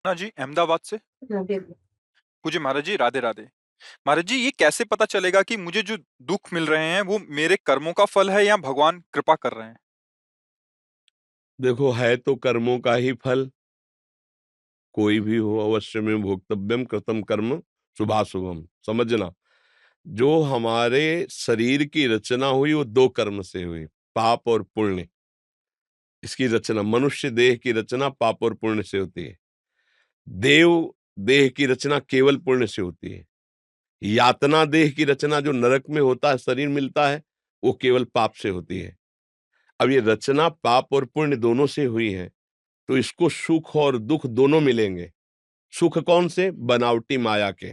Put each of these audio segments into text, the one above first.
ना जी, अहमदाबाद से। पूज्य महाराज जी, राधे राधे। महाराज जी, ये कैसे पता चलेगा कि मुझे जो दुख मिल रहे हैं वो मेरे कर्मों का फल है या भगवान कृपा कर रहे हैं? देखो, है तो कर्मों का ही फल। कोई भी हो, अवश्य में भोक्तव्यम कृतम कर्म शुभाशुभम। समझना, जो हमारे शरीर की रचना हुई वो दो कर्म से हुई, पाप और पुण्य। इसकी रचना, मनुष्य देह की रचना पाप और पुण्य से होती है। देव देह की रचना केवल पुण्य से होती है। यातना देह की रचना जो नरक में होता है, शरीर मिलता है, वो केवल पाप से होती है। अब ये रचना पाप और पुण्य दोनों से हुई है, तो इसको सुख और दुख दोनों मिलेंगे। सुख कौन से? बनावटी माया के।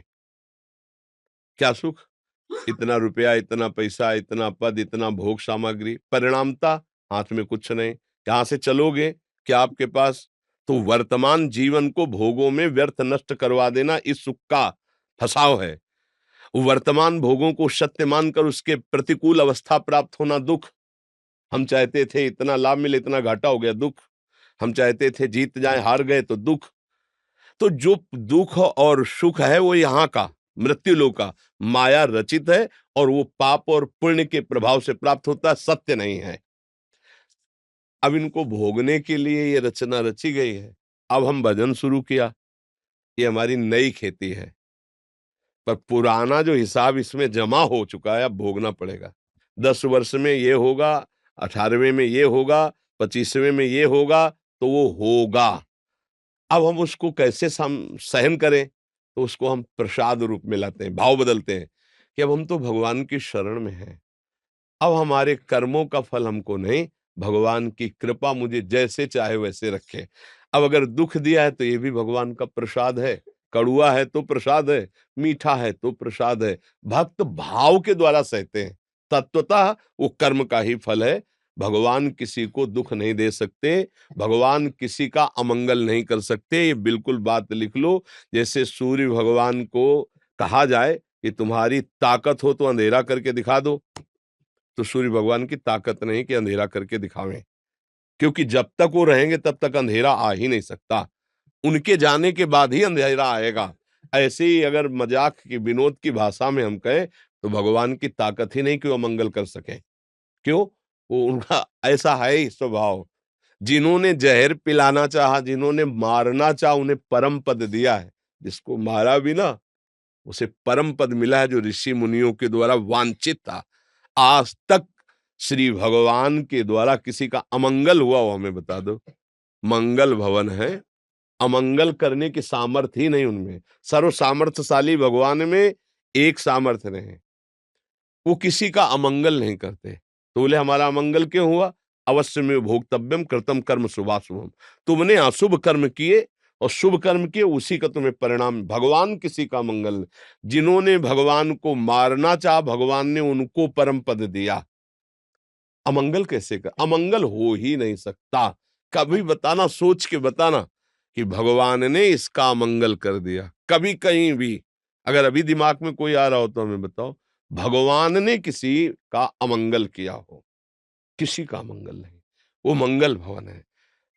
क्या सुख? इतना रुपया, इतना पैसा, इतना पद, इतना भोग सामग्री, परिणामता हाथ में कुछ नहीं। कहां से चलोगे? क्या आपके पास? तो वर्तमान जीवन को भोगों में व्यर्थ नष्ट करवा देना इस सुख का फसाव है। वर्तमान भोगों को सत्य मानकर उसके प्रतिकूल अवस्था प्राप्त होना दुख। हम चाहते थे इतना लाभ मिले, इतना घाटा हो गया, दुख। हम चाहते थे जीत जाए, हार गए, तो दुख। तो जो दुख और सुख है वो यहाँ का मृत्यु लोक का माया रचित है, और वो पाप और पुण्य के प्रभाव से प्राप्त होता है, सत्य नहीं है। अब इनको भोगने के लिए ये रचना रची गई है। अब हम भजन शुरू किया, ये हमारी नई खेती है, पर पुराना जो हिसाब इसमें जमा हो चुका है अब भोगना पड़ेगा। 10 वर्ष में ये होगा, 18वें में ये होगा, 25वें में ये होगा, तो वो होगा। अब हम उसको कैसे सहन करें? तो उसको हम प्रसाद रूप में लाते हैं, भाव बदलते हैं कि अब हम तो भगवान की शरण में हैं। अब हमारे कर्मों का फल हमको नहीं, भगवान की कृपा मुझे जैसे चाहे वैसे रखे। अब अगर दुख दिया है तो ये भी भगवान का प्रसाद है। कड़ुआ है तो प्रसाद है, मीठा है तो प्रसाद है। भक्त भाव के द्वारा सहते हैं। तत्वतः वो कर्म का ही फल है। भगवान किसी को दुख नहीं दे सकते, भगवान किसी का अमंगल नहीं कर सकते। ये बिल्कुल बात लिख लो। जैसे सूर्य भगवान को कहा जाए कि तुम्हारी ताकत हो तो अंधेरा करके दिखा दो, तो सूर्य भगवान की ताकत नहीं कि अंधेरा करके दिखावें, क्योंकि जब तक वो रहेंगे तब तक अंधेरा आ ही नहीं सकता। उनके जाने के बाद ही अंधेरा आएगा। ऐसे ही अगर मजाक की, विनोद की भाषा में हम कहें, तो भगवान की ताकत ही नहीं कि वो मंगल कर सके। क्यों? वो उनका ऐसा है ही स्वभाव। जिन्होंने जहर पिलाना चाहा, जिन्होंने मारना चाहा, उन्हें परम पद दिया है। जिसको मारा भी ना, उसे परम पद मिला है, जो ऋषि मुनियों के द्वारा वांछित था। आज तक श्री भगवान के द्वारा किसी का अमंगल हुआ हो हमें बता दो। मंगल भवन है, अमंगल करने की सामर्थ्य ही नहीं उनमें। सर्व सामर्थ्यशाली भगवान में एक सामर्थ्य नहीं, वो किसी का अमंगल नहीं करते। तो बोले हमारा अमंगल क्यों हुआ? अवश्य में भोक्तव्यम कृतम कर्म शुभाशुभम। तुमने अशुभ कर्म किए और शुभ कर्म किए, उसी का तुम्हें परिणाम। भगवान किसी का मंगल, जिन्होंने भगवान को मारना चाहा, भगवान ने उनको परम पद दिया। अमंगल कैसे कर? अमंगल हो ही नहीं सकता। कभी बताना, सोच के बताना कि भगवान ने इसका अमंगल कर दिया, कभी कहीं भी। अगर अभी दिमाग में कोई आ रहा हो तो हमें बताओ, भगवान ने किसी का अमंगल किया हो? किसी का मंगल नहीं। वो मंगल भवन है।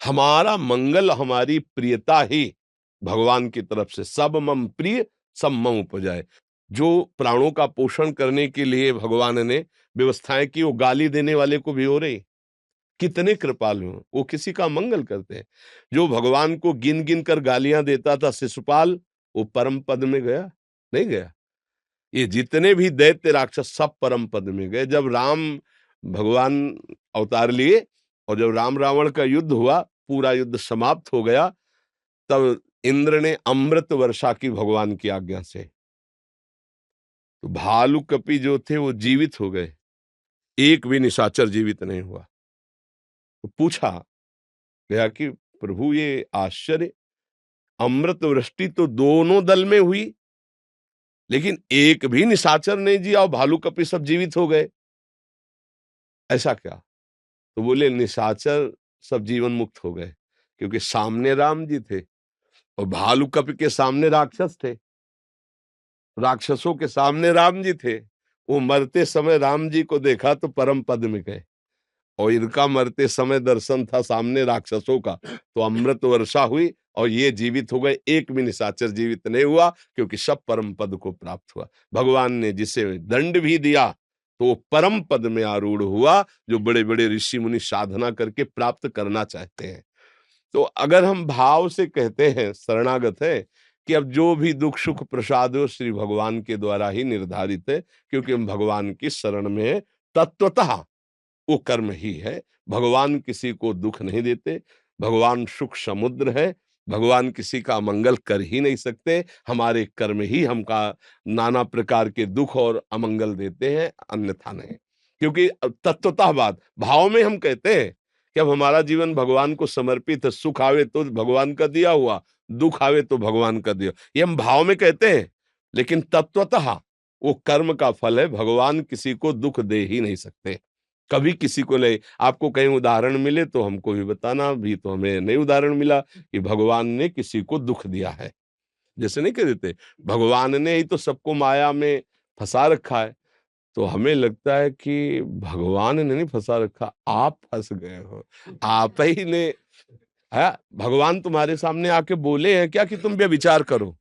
हमारा मंगल, हमारी प्रियता ही भगवान की तरफ से। सब मम प्रिय सब मम उपजाए। जो प्राणों का पोषण करने के लिए भगवान ने व्यवस्थाएं की, वो गाली देने वाले को भी हो रही। कितने कृपालु हैं, वो किसी का मंगल करते हैं। जो भगवान को गिन गिन कर गालियां देता था शिशुपाल, वो परम पद में गया? नहीं गया। ये जितने भी दैत्य राक्षस सब परम पद में गए। जब राम भगवान अवतार लिए और जब राम रावण का युद्ध हुआ, पूरा युद्ध समाप्त हो गया, तब इंद्र ने अमृत वर्षा की भगवान की आज्ञा से। तो भालू कपि जो थे वो जीवित हो गए, एक भी निशाचर जीवित नहीं हुआ। तो पूछा गया कि प्रभु ये आश्चर्य, अमृत वृष्टि तो दोनों दल में हुई, लेकिन एक भी निशाचर नहीं जिया और भालू कपि सब जीवित हो गए, ऐसा क्या? तो बोले निशाचर सब जीवन मुक्त हो गए, क्योंकि सामने राम जी थे और भालू कपि के सामने राक्षस थे। राक्षसों के सामने राम जी थे। वो मरते समय राम जी को देखा तो परम पद में गए, और इनका मरते समय दर्शन था सामने राक्षसों का, तो अमृत वर्षा हुई और ये जीवित हो गए, एक भी निशाचर जीवित नहीं हुआ, क्योंकि सब परम पद को प्राप्त हुआ। भगवान ने जिसे दंड भी दिया तो वो परम पद में आरूढ़ हुआ, जो बड़े बड़े ऋषि मुनि साधना करके प्राप्त करना चाहते हैं। तो अगर हम भाव से कहते हैं, शरणागत है, कि अब जो भी दुख सुख प्रसाद हो श्री भगवान के द्वारा ही निर्धारित है, क्योंकि हम भगवान की शरण में हैं, तत्वतः वो कर्म ही है। भगवान किसी को दुख नहीं देते, भगवान सुख समुद्र है, भगवान किसी का अमंगल कर ही नहीं सकते। हमारे कर्म ही हमका नाना प्रकार के दुख और अमंगल देते हैं, अन्यथा नहीं। क्योंकि तत्वतः बात भाव में हम कहते हैं कि अब हमारा जीवन भगवान को समर्पित है, सुख आवे तो भगवान का दिया हुआ, दुख आवे तो भगवान का दिया, ये हम भाव में कहते हैं। लेकिन तत्वतः वो कर्म का फल है, भगवान किसी को दुख दे ही नहीं सकते, कभी किसी को नहीं। आपको कहीं उदाहरण मिले तो हमको भी बताना, अभी तो हमें नहीं उदाहरण मिला कि भगवान ने किसी को दुख दिया है। जैसे नहीं कह देते, भगवान ने ही तो सबको माया में फंसा रखा है। तो हमें लगता है कि भगवान ने नहीं फंसा रखा, आप फंस गए हो, आप ही ने है। भगवान तुम्हारे सामने आके बोले हैं क्या कि तुम व्यभिचार करो?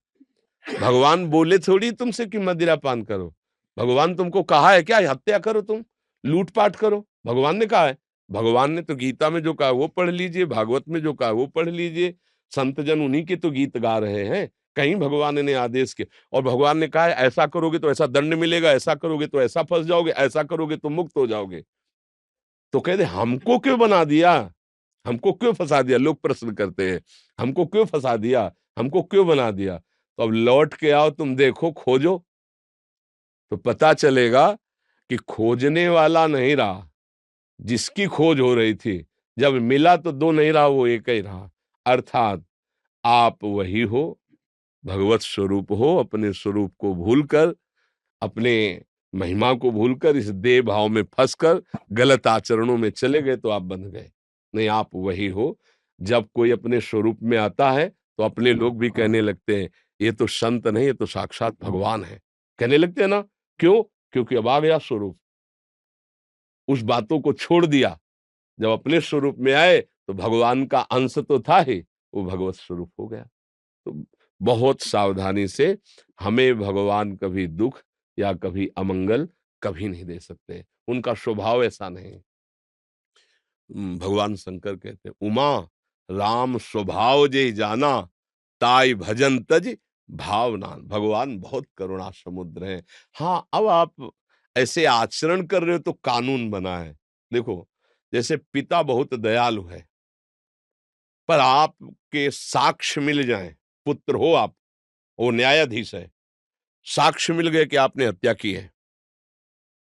भगवान बोले थोड़ी तुमसे कि मदिरा पान करो। भगवान तुमको कहा है क्या हत्या करो, तुम लूटपाट करो? भगवान ने कहा है? भगवान ने तो गीता में जो कहा वो पढ़ लीजिए, भागवत में जो कहा वो पढ़ लीजिए। संत जन उन्हीं के तो गीत गा रहे हैं, कहीं भगवान ने आदेश के। और भगवान ने कहा है ऐसा करोगे तो ऐसा दंड मिलेगा, ऐसा करोगे तो ऐसा फंस जाओगे, ऐसा करोगे तो मुक्त हो जाओगे। तो कहते हमको क्यों बना दिया, हमको क्यों फंसा दिया? लोग प्रश्न करते हैं, हमको क्यों फंसा दिया, हमको क्यों बना दिया? तो अब लौट के आओ, तुम देखो, खोजो, तो पता चलेगा कि खोजने वाला नहीं रहा, जिसकी खोज हो रही थी, जब मिला तो दो नहीं रहा, वो एक ही रहा। अर्थात आप वही हो, भगवत स्वरूप हो, अपने स्वरूप को भूलकर, अपने महिमा को भूलकर इस देह भाव में फंसकर गलत आचरणों में चले गए तो आप बन गए। नहीं, आप वही हो। जब कोई अपने स्वरूप में आता है तो अपने लोग भी कहने लगते हैं ये तो संत नहीं, ये तो साक्षात भगवान है, कहने लगते हैं ना। क्यों? क्योंकि अब आ गया स्वरूप, उस बातों को छोड़ दिया। जब अपने स्वरूप में आए तो भगवान का अंश तो था ही, वो भगवत स्वरूप हो गया। तो बहुत सावधानी से, हमें भगवान कभी दुख या कभी अमंगल कभी नहीं दे सकते, उनका स्वभाव ऐसा नहीं। भगवान शंकर कहते हैं, उमा राम स्वभाव जे जाना, ताई भजन तज भावनान। भगवान बहुत करुणा समुद्र है। हाँ, अब आप ऐसे आचरण कर रहे हो तो कानून बना है। देखो, जैसे पिता बहुत दयालु है, पर आपके साक्ष्य मिल जाएं, पुत्र हो आप, वो न्यायाधीश है, साक्ष्य मिल गए कि आपने हत्या की है,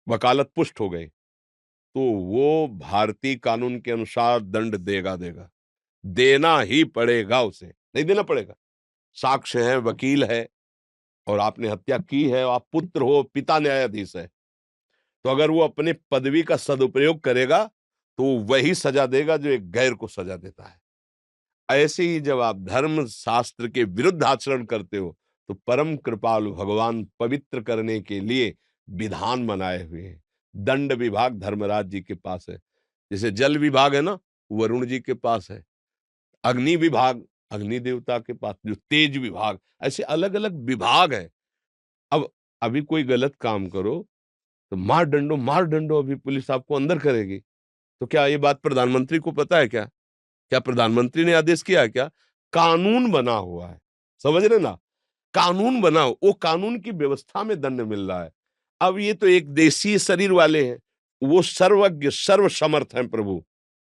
वकालत पुष्ट हो गई, तो वो भारतीय कानून के अनुसार दंड देगा, देगा, देना ही पड़ेगा उसे, नहीं देना पड़ेगा? साक्ष्य है, वकील है, और आपने हत्या की है, आप पुत्र हो, पिता न्यायाधीश है, तो अगर वो अपने पदवी का सदुपयोग करेगा तो वही सजा देगा जो एक गैर को सजा देता है। ऐसे ही जब आप धर्म शास्त्र के विरुद्ध आचरण करते हो तो परम कृपालु भगवान पवित्र करने के लिए विधान बनाए हुए हैं। दंड विभाग धर्मराज जी के पास है, जैसे जल विभाग है ना, वरुण जी के पास है। अग्नि विभाग अग्नि देवता के पास, जो तेज विभाग, ऐसे अलग अलग विभाग है। अब अभी कोई गलत काम करो तो मार डंडो, अभी पुलिस आपको अंदर करेगी। तो क्या ये बात प्रधानमंत्री को पता है क्या? क्या प्रधानमंत्री ने आदेश किया है क्या? कानून बना हुआ है, समझ रहे ना? कानून बना हो, वो कानून की व्यवस्था में दंड मिल रहा है। अब ये तो एक देशीय शरीर वाले हैं, वो सर्वज्ञ सर्व समर्थ हैं प्रभु,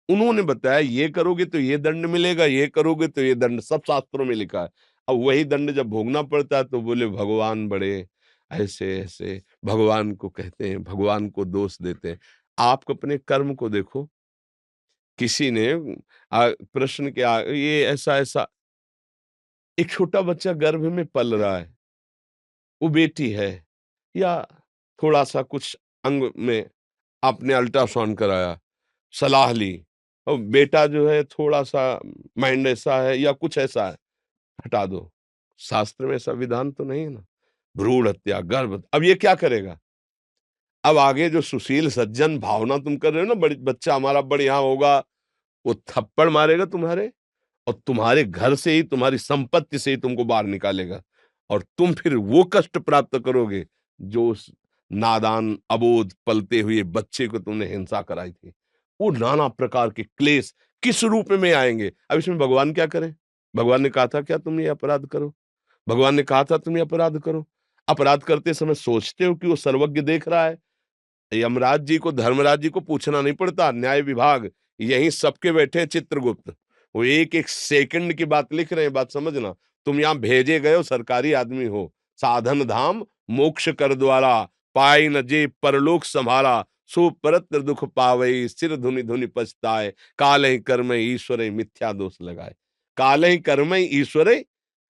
उन्होंने बताया ये करोगे तो ये दंड मिलेगा, ये करोगे तो ये दंड, सब शास्त्रों में लिखा है। अब वही दंड जब भोगना पड़ता है तो बोले भगवान बड़े ऐसे ऐसे, भगवान को कहते हैं, भगवान को दोष देते हैं। आप अपने कर्म को देखो, किसी ने प्रश्न किया ये ऐसा ऐसा, एक छोटा बच्चा गर्भ में पल रहा है, वो बेटी है, या थोड़ा सा कुछ अंग में आपने अल्ट्रासाउंड कराया, सलाह ली, और बेटा जो है थोड़ा सा माइंड ऐसा है या कुछ ऐसा है, हटा दो। शास्त्र में ऐसा विधान तो नहीं है ना। भ्रूण हत्या, गर्भ, अब ये क्या करेगा? अब आगे जो सुशील सज्जन भावना तुम कर रहे हो ना, बड़ी बच्चा हमारा बढ़िया होगा, वो थप्पड़ मारेगा तुम्हारे, और तुम्हारे घर से ही, तुम्हारी संपत्ति से ही तुमको बाहर निकालेगा, और तुम फिर वो कष्ट प्राप्त करोगे जो उस नादान अबोध पलते हुए बच्चे को तुमने हिंसा कराई थी। वो नाना प्रकार के क्लेश किस रूप में आएंगे। अब इसमें भगवान क्या करें? भगवान ने कहा था क्या तुम ये अपराध करो? भगवान ने कहा था तुम ये अपराध करो? अपराध करते समय सोचते हो कि वो सर्वज्ञ देख रहा है? यमराज जी को, धर्मराज जी को पूछना नहीं पड़ता, न्याय विभाग यहीं सबके बैठे हैं, चित्रगुप्त, वो एक एक सेकंड की बात लिख रहे हैं। बात समझना, तुम यहाँ भेजे गए हो, सरकारी आदमी हो। साधन धाम मोक्ष कर द्वारा, पाई न जे परलोक संभारा, सो परत्र दुख पावई, सिर धुनि धुनि पछताए, काल ही कर्म ईश्वर मिथ्या दोष लगाए। काल ही कर्म ईश्वर,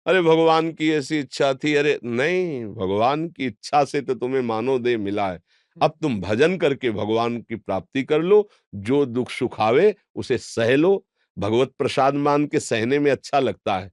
अरे भगवान की ऐसी इच्छा थी। अरे नहीं, भगवान की इच्छा से तो तुम्हें मानव देह मिला है। अब तुम भजन करके भगवान की प्राप्ति कर लो, जो दुख सुख आवे उसे सह लो। भगवत प्रसाद मान के सहने में अच्छा लगता है,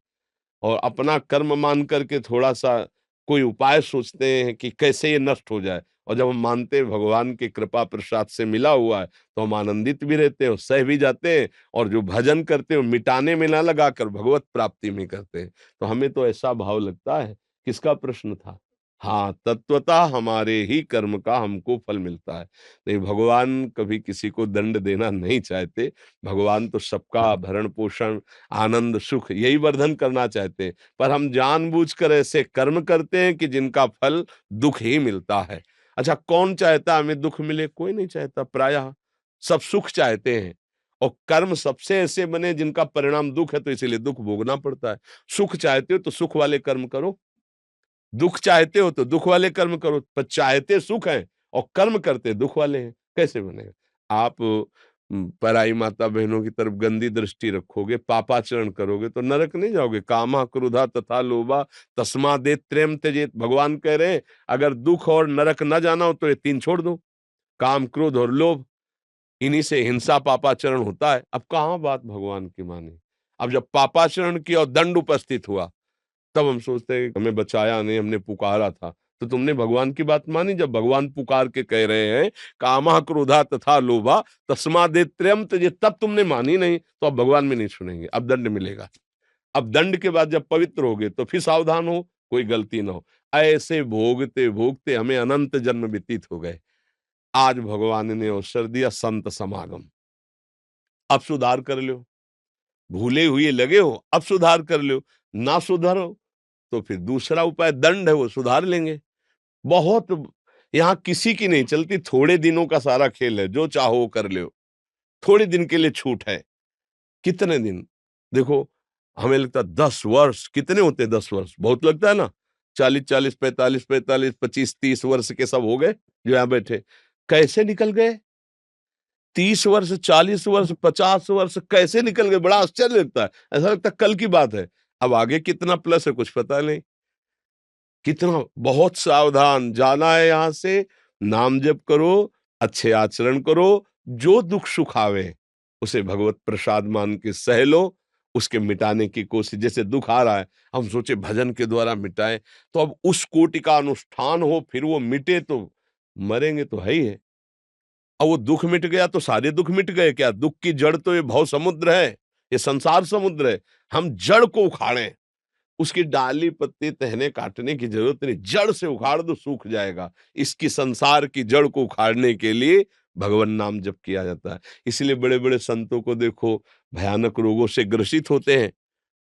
और अपना कर्म मान करके थोड़ा-सा कोई उपाय सोचते हैं कि कैसे ये नष्ट हो जाए, और जब हम मानते हैं भगवान की कृपा प्रसाद से मिला हुआ है, तो हम आनंदित भी रहते हैं और सह भी जाते हैं, और जो भजन करते हैं वो मिटाने में ना लगाकर भगवत प्राप्ति में करते हैं। तो हमें तो ऐसा भाव लगता है। किसका प्रश्न था? हाँ, तत्वतः हमारे ही कर्म का हमको फल मिलता है। नहीं, भगवान कभी किसी को दंड देना नहीं चाहते। भगवान तो सबका भरण-पोषण, आनंद, सुख यही वर्धन करना चाहते हैं। पर हम जानबूझकर ऐसे कर्म करते हैं कि जिनका फल दुःख ही मिलता है। अच्छा, कौन चाहता हमें दुःख मिले? कोई नहीं चाहता प्रायः, सब सुख चाहते हैं। और कर्म सबसे ऐसे बने जिनका परिणाम दुःख है, तो इसीलिए दुःख भोगना पड़ता है। सुख चाहते हो तो सुख वाले कर्म करो, दुःख चाहते हो तो दुःख वाले कर्म करो, पर चाहते सुख हैं और कर्म करते दुःख वाले हैं, कैसे बनेगा? आप पराई माता बहनों की तरफ गंदी दृष्टि रखोगे, पापाचरण करोगे तो नरक नहीं जाओगे। कामा, क्रोधा तथा लोभा तस्मादेव त्रयं त्यजेत। भगवान कह रहे हैं अगर दुःख और नरक न जाना हो तो ये तीन छोड़ दो, काम, क्रोध और लोभ। इन्हीं से हिंसा पापाचरण होता है। अब कहाँ बात भगवान की माने? अब जब पापाचरण की और दंड उपस्थित हुआ, तब हम सोचते हैं कि हमें बचाया नहीं, हमने पुकारा था। तो तुमने भगवान की बात मानी? जब भगवान पुकार के कह रहे हैं कामा, क्रोधा तथा लोभा तस्मादेव त्रयं त्यजेत, तब तुमने मानी नहीं, तो अब भगवान भी नहीं सुनेंगे, अब दंड मिलेगा। अब दंड के बाद जब पवित्र होगे तो फिर सावधान हो, कोई गलती ना हो। ऐसे भोगते भोगते हमें अनंत जन्म व्यतीत हो गए। आज भगवान ने अवसर दिया संत समागम, अब सुधार कर लो। भूले हुए लगे हो, अब सुधार कर लो। ना सुधरो तो फिर दूसरा उपाय दंड है, वो सुधार लेंगे। बहुत, यहाँ किसी की नहीं चलती, थोड़े दिनों का सारा खेल है, जो चाहो वो कर लो। थोड़े दिन के लिए छूट है। कितने दिन? देखो, हमें लगता है 10 वर्ष कितने होते हैं? 10 वर्ष बहुत लगता है ना। 40-40, 45-45, 25-30 वर्ष के सब हो गए जो यहाँ बैठे। कैसे निकल गए? 30 वर्ष, 40 वर्ष, 50 वर्ष कैसे निकल गए? बड़ा आश्चर्य लगता है। ऐसा लगता है कल की बात है। अब आगे कितना प्लस है कुछ पता नहीं। कितना, बहुत सावधान जाना है यहाँ से। नाम जप करो, अच्छे आचरण करो, जो दुख सुख आवे उसे भगवत प्रसाद मान के सह लो, उसके मिटाने की कोशिश। जैसे दुख आ रहा है, हम सोचे भजन के द्वारा मिटाए, तो अब उस कोटि का अनुष्ठान हो फिर वो मिटे, तो मरेंगे तो है ही है। और वो दुख मिट गया तो सारे दुख मिट गए क्या? दुख की जड़ तो ये भव समुद्र है, ये संसार समुद्र है। हम जड़ को उखाड़ें, उसकी डाली पत्ती टहने काटने की जरूरत नहीं, जड़ से उखाड़ दो, सूख जाएगा। इसकी संसार की जड़ को उखाड़ने के लिए भगवान नाम जप किया जाता है। इसलिए बड़े बड़े संतों को देखो, भयानक रोगों से ग्रसित होते हैं,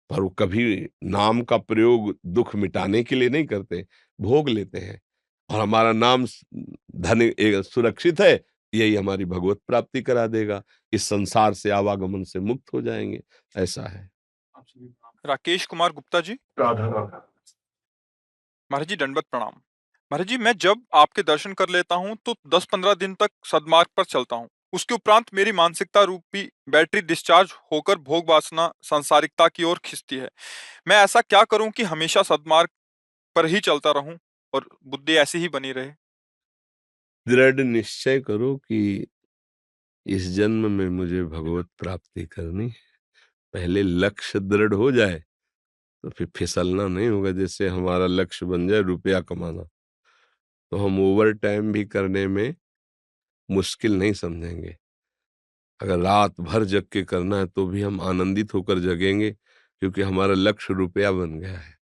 पर वो कभी नाम का प्रयोग दुख मिटाने के लिए नहीं करते, भोग लेते हैं। और हमारा नाम धन सुरक्षित है, यही हमारी भगवत प्राप्ति करा देगा। इस संसार से आवागमन से मुक्त हो जाएंगे, ऐसा है। राकेश कुमार गुप्ता जी। राधा राधा। महाराज जी दंडवत प्रणाम। महाराज जी, मैं जब आपके दर्शन कर लेता हूँ तो 10-15 दिन तक सद्मार्ग पर चलता हूँ। उसके उपरांत मेरी मानसिकता रूपी बैटरी डिस्चार्ज होकर भोग वासना सांसारिकता की ओर खिंचती है। मैं ऐसा क्या करूं कि हमेशा सद्मार्ग पर ही चलता रहूं और बुद्धि ऐसी ही बनी रहे? दृढ़ निश्चय करो कि इस जन्म में मुझे भगवत प्राप्ति करनी है। पहले लक्ष्य दृढ़ हो जाए तो फिर फिसलना नहीं होगा। जैसे हमारा लक्ष्य बन जाए रुपया कमाना, तो हम ओवर टाइम भी करने में मुश्किल नहीं समझेंगे। अगर रात भर जग के करना है तो भी हम आनंदित होकर जगेंगे। क्योंकि हमारा लक्ष्य रुपया बन गया है।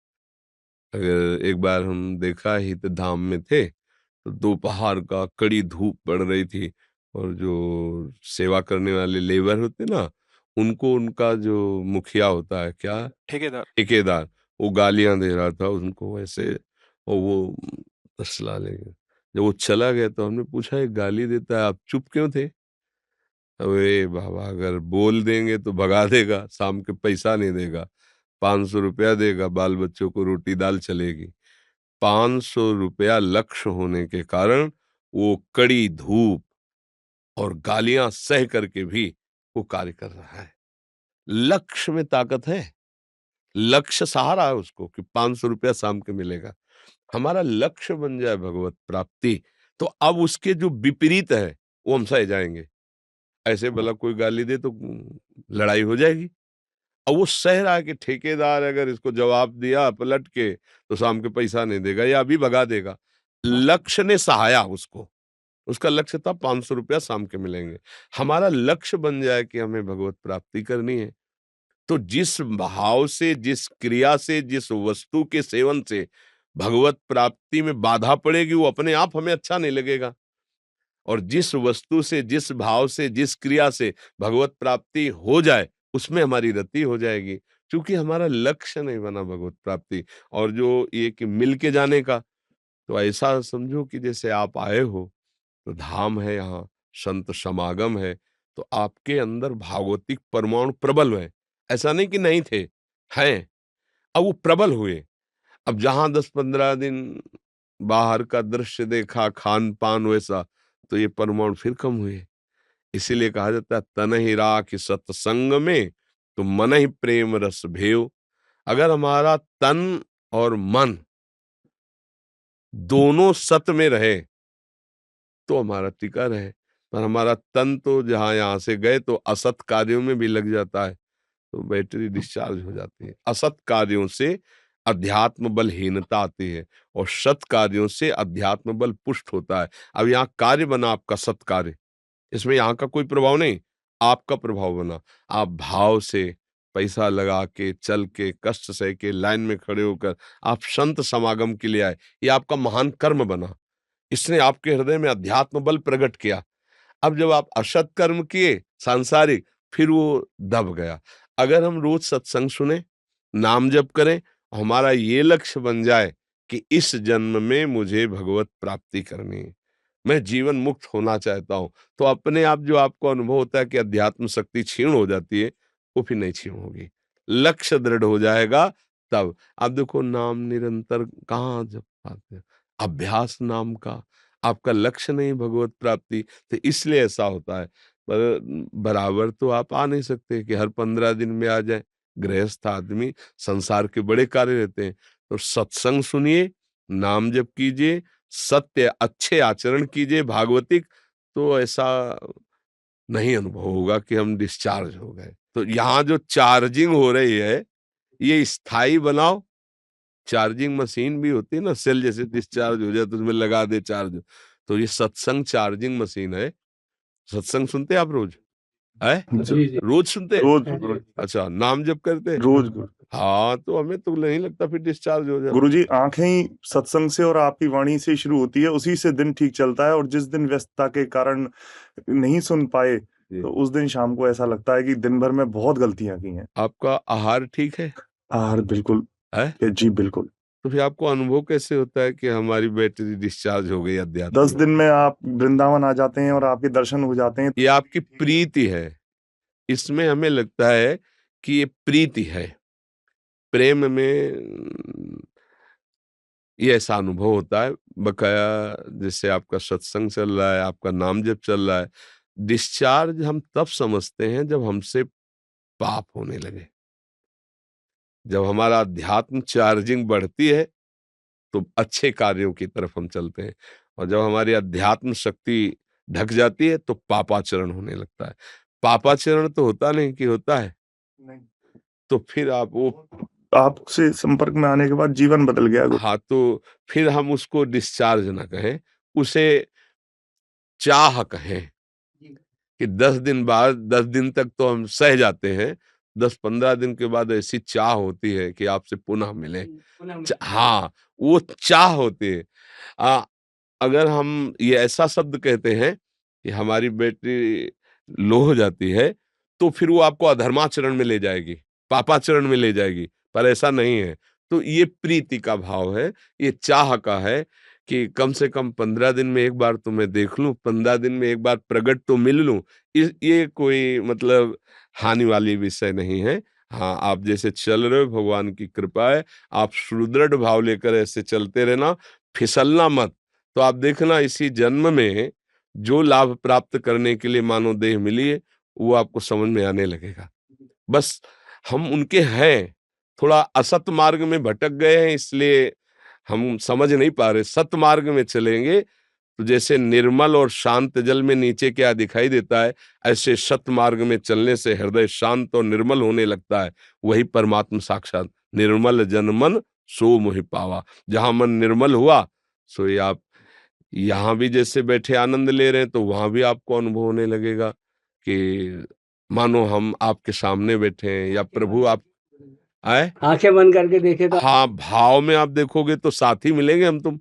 अगर एक बार हम देखा ही तो धाम में थे, तो दोपहर का कड़ी धूप पड़ रही थी और जो सेवा करने वाले लेबर होते ना, उनको उनका जो मुखिया होता है क्या, ठेकेदार। ठेकेदार, वो गालियां दे रहा था उनको वैसे। और वो तसला ले गया। जब वो चला गया तो हमने पूछा, ये गाली देता है, आप चुप क्यों थे? अरे बाबा, अगर बोल देंगे तो भगा देगा, शाम के पैसा नहीं देगा, 500 रुपया देगा, बाल बच्चों को रोटी दाल चलेगी। 500 रुपया लक्ष्य होने के कारण वो कड़ी धूप और गालियां सह करके भी वो कार्य कर रहा है। लक्ष्य में ताकत है। लक्ष्य सहारा है उसको कि 500 रुपया शाम के मिलेगा। हमारा लक्ष्य बन जाए भगवत प्राप्ति, तो अब उसके जो विपरीत है वो हम सह जाएंगे। ऐसे भला कोई गाली दे तो लड़ाई हो जाएगी। और वो सह रहा है कि ठेकेदार अगर इसको जवाब दिया पलट के तो शाम के पैसा नहीं देगा या अभी भगा देगा। लक्ष्य ने सहाया उसको। उसका लक्ष्य था 500 रुपया शाम के मिलेंगे। हमारा लक्ष्य बन जाए कि हमें भगवत प्राप्ति करनी है, तो जिस भाव से, जिस क्रिया से, जिस वस्तु के सेवन से भगवत प्राप्ति में बाधा पड़ेगी, वो अपने आप हमें अच्छा नहीं लगेगा। और जिस वस्तु से, जिस भाव से, जिस क्रिया से भगवत प्राप्ति हो जाए, उसमें हमारी रति हो जाएगी। क्योंकि हमारा लक्ष्य नहीं बना भगवत प्राप्ति। और जो ये कि मिल के जाने का, तो ऐसा समझो कि जैसे आप आए हो, तो धाम है यहाँ, संत समागम है, तो आपके अंदर भागवतिक परमाणु प्रबल है। ऐसा नहीं कि नहीं थे, हैं। अब वो प्रबल हुए। अब जहाँ 10-15 दिन बाहर का दृश्य देखा, खान-पान वैसा, तो ये परमाणु फिर कम हुए। इसीलिए कहा जाता है, तन ही राख सत्संग में, तो मन ही प्रेम रस भेव। अगर हमारा तन और मन दोनों सत में रहे, तो हमारा टिका रहे। पर हमारा तन तो जहाँ यहाँ से गए तो असत कार्यों में भी लग जाता है, तो बैटरी डिस्चार्ज हो जाती है। असत कार्यों से अध्यात्म बलहीनता आती है और सत कार्यों से अध्यात्म बल पुष्ट होता है। अब यहाँ कार्य बना आपका सत्कार्य, इसमें यहाँ का कोई प्रभाव नहीं, आपका प्रभाव बना। आप भाव से पैसा लगा के, चल के, कष्ट सह के, लाइन में खड़े होकर आप संत समागम के लिए आए, ये आपका महान कर्म बना। इसने आपके हृदय में अध्यात्म बल प्रकट किया। अब जब आप असत कर्म किए सांसारिक, फिर वो दब गया। अगर हम रोज सत्संग सुने, नाम जप करें, हमारा ये लक्ष्य बन जाए कि इस जन्म में मुझे भगवत प्राप्ति करनी है, मैं जीवन मुक्त होना चाहता हूं, तो अपने आप जो आपको अनुभव होता है कि अध्यात्म शक्ति क्षीण हो जाती है, वो फिर नहीं क्षीण होगी। लक्ष्य दृढ़ हो जाएगा तब। आप देखो, नाम निरंतर कहाँ जप पाते हैं, अभ्यास नाम का। आपका लक्ष्य नहीं भगवत प्राप्ति, तो इसलिए ऐसा होता है। पर बराबर तो आप आ नहीं सकते कि हर 15 दिन में आ जाए। गृहस्थ आदमी, संसार के बड़े कार्य रहते हैं, तो सत्संग सुनिए, नाम जप कीजिए, सत्य अच्छे आचरण कीजिए भागवतिक, तो ऐसा नहीं अनुभव होगा कि हम डिस्चार्ज हो गए। तो यहाँ जो चार्जिंग हो रही है, ये स्थायी बनाओ। चार्जिंग मशीन भी होती है ना, सेल जैसे डिस्चार्ज हो जाए तो उसमें लगा दे चार्ज, तो ये सत्संग चार्जिंग मशीन है। सत्संग सुनते हैं आप रोज? है? जी, जी। रोज सुनते हैं? रोज रोज अच्छा, नाम जप करते हैं? रोज गुरु हाँ, तो हमें तो नहीं लगता फिर डिस्चार्ज हो जाता। गुरुजी, आंखें ही सत्संग से और आपकी वाणी से शुरू होती है, उसी से दिन ठीक चलता है। और जिस दिन व्यस्तता के कारण नहीं सुन पाए, जी। तो उस दिन शाम को ऐसा लगता है कि दिन भर में बहुत गलतियां की हैं। आपका आहार ठीक है? आहार बिल्कुल है? जी बिल्कुल। तो फिर आपको अनुभव कैसे होता है कि हमारी बैटरी डिस्चार्ज हो गई 10 अध्यात्म? दिन में आप वृंदावन आ जाते हैं और आपके दर्शन हो जाते हैं। ये आपकी प्रीति है। इसमें हमें लगता है कि ये प्रीति है। प्रेम में ये ऐसा अनुभव होता है। बकाया जैसे आपका सत्संग चल रहा है, आपका नाम जप चल रहा है, डिस्चार्ज हम तब समझते हैं जब हमसे पाप होने लगे। जब हमारा अध्यात्म चार्जिंग बढ़ती है, तो अच्छे कार्यों की तरफ हम चलते हैं। और जब हमारी अध्यात्म शक्ति ढक जाती है, तो पापाचरण होने लगता है। पापाचरण तो होता नहीं कि होता है। नहीं, तो फिर आप वो, आपसे संपर्क में आने के बाद जीवन बदल गया गुरु। हाँ, तो फिर हम उसको डिस्चार्ज ना कहें, उसे चाह कहें कि 10 दिन बाद, 10 दिन तक तो हम सह जाते हैं, 10-15 दिन के बाद ऐसी चाह होती है कि आपसे पुनः मिलें। हाँ, वो चाह होती है। अ, अगर हम ये ऐसा शब्द कहते हैं कि हमारी बैटरी लो हो जाती है, तो फिर वो आपको अधर्माचरण में ले जाएगी, पापाचरण में ले जाएगी, पर ऐसा नहीं है। तो ये प्रीति का भाव है, ये चाह का है कि कम से कम 15 दिन में एक बार तो मैं देख लूँ, 15 दिन में एक बार प्रगट तो मिल लूँ। इस ये कोई मतलब हानि वाली विषय नहीं है। हाँ, आप जैसे चल रहे हो भगवान की कृपा है, आप सुदृढ़ भाव लेकर ऐसे चलते रहना, फिसलना मत। तो आप देखना इसी जन्म में जो लाभ प्राप्त करने के लिए मानव देह मिली है, वो आपको समझ में आने लगेगा। बस हम उनके हैं, थोड़ा असत मार्ग में भटक गए हैं इसलिए हम समझ नहीं पा रहे। सत मार्ग में चलेंगे तो जैसे निर्मल और शांत जल में नीचे क्या दिखाई देता है, ऐसे सत मार्ग में चलने से हृदय शांत और निर्मल होने लगता है। वही परमात्म साक्षात निर्मल जन मन सो मोहि पावा। जहाँ मन निर्मल हुआ, सोई आप यहाँ भी जैसे बैठे आनंद ले रहे हैं, तो वहां भी आपको अनुभव होने लगेगा कि मानो हम आपके सामने बैठे हैं या प्रभु आप आए। आंखें बंद करके देखे तो हाँ, भाव में आप देखोगे तो साथी मिलेंगे हम तुम।